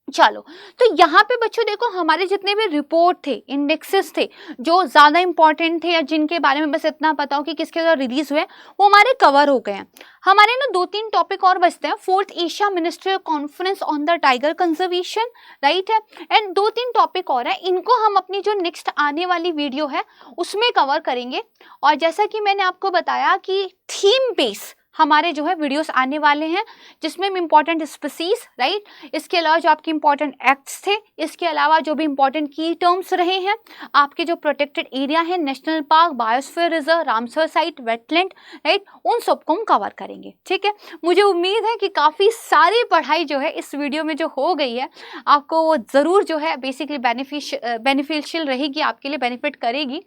[SPEAKER 2] चलो, तो यहाँ पे बच्चों देखो हमारे जितने भी रिपोर्ट थे, इंडेक्सेस थे जो ज़्यादा इंपॉर्टेंट थे या जिनके बारे में बस इतना पता हो कि किसके द्वारा रिलीज हुए, वो हमारे कवर हो गए हैं। हमारे ना 2-3 टॉपिक और बचते हैं। 4th Asia ministerial conference on the tiger conservation, right है, एंड 2-3 टॉपिक और है, इनको हम अपनी जो नेक्स्ट आने वाली वीडियो है उसमें कवर करेंगे। और जैसा कि मैंने आपको बताया कि थीम बेस हमारे जो है वीडियोस आने वाले हैं, जिसमें इंपॉर्टेंट स्पीसीज, राइट, इसके अलावा जो आपके इंपॉर्टेंट एक्ट्स थे, इसके अलावा जो भी इंपॉर्टेंट की टर्म्स रहे हैं, आपके जो प्रोटेक्टेड एरिया है, national park, biosphere reserve, Ramsar site, wetland, right, उन सबको हम कवर करेंगे, ठीक है। मुझे उम्मीद है कि काफ़ी सारी पढ़ाई जो है इस वीडियो में जो हो गई है आपको वो ज़रूर जो है बेसिकली बेनिफिशियल रहेगी, आपके लिए बेनिफिट करेगी।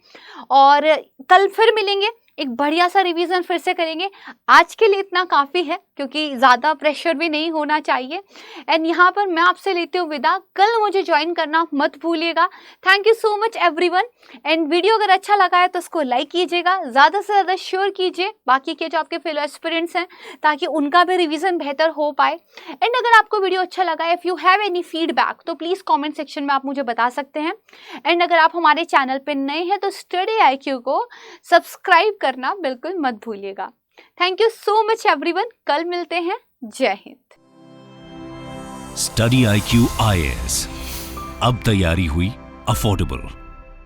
[SPEAKER 2] और कल फिर मिलेंगे, एक बढ़िया सा रिवीजन फिर से करेंगे। आज के लिए इतना काफ़ी है क्योंकि ज़्यादा प्रेशर भी नहीं होना चाहिए। एंड यहाँ पर मैं आपसे लेती हूँ विदा, कल मुझे ज्वाइन करना मत भूलिएगा। Thank you so much everyone. And video अगर अच्छा लगा है तो उसको लाइक कीजिएगा, ज़्यादा से ज़्यादा शेयर कीजिए बाकी के जो आपके फेलो एस्पिरेंट्स हैं, ताकि उनका भी रिवीजन बेहतर हो पाए। एंड अगर आपको वीडियो अच्छा लगा है, if you have any feedback, तो प्लीज़ कॉमेंट सेक्शन में आप मुझे बता सकते हैं। एंड अगर आप हमारे चैनल पर नए हैं तो स्टडी IQ को सब्सक्राइब करना बिल्कुल मत भूलिएगा। Thank you so much everyone, कल मिलते हैं। जय हिंद।
[SPEAKER 1] स्टडी IQ IAS, अब तैयारी हुई अफोर्डेबल।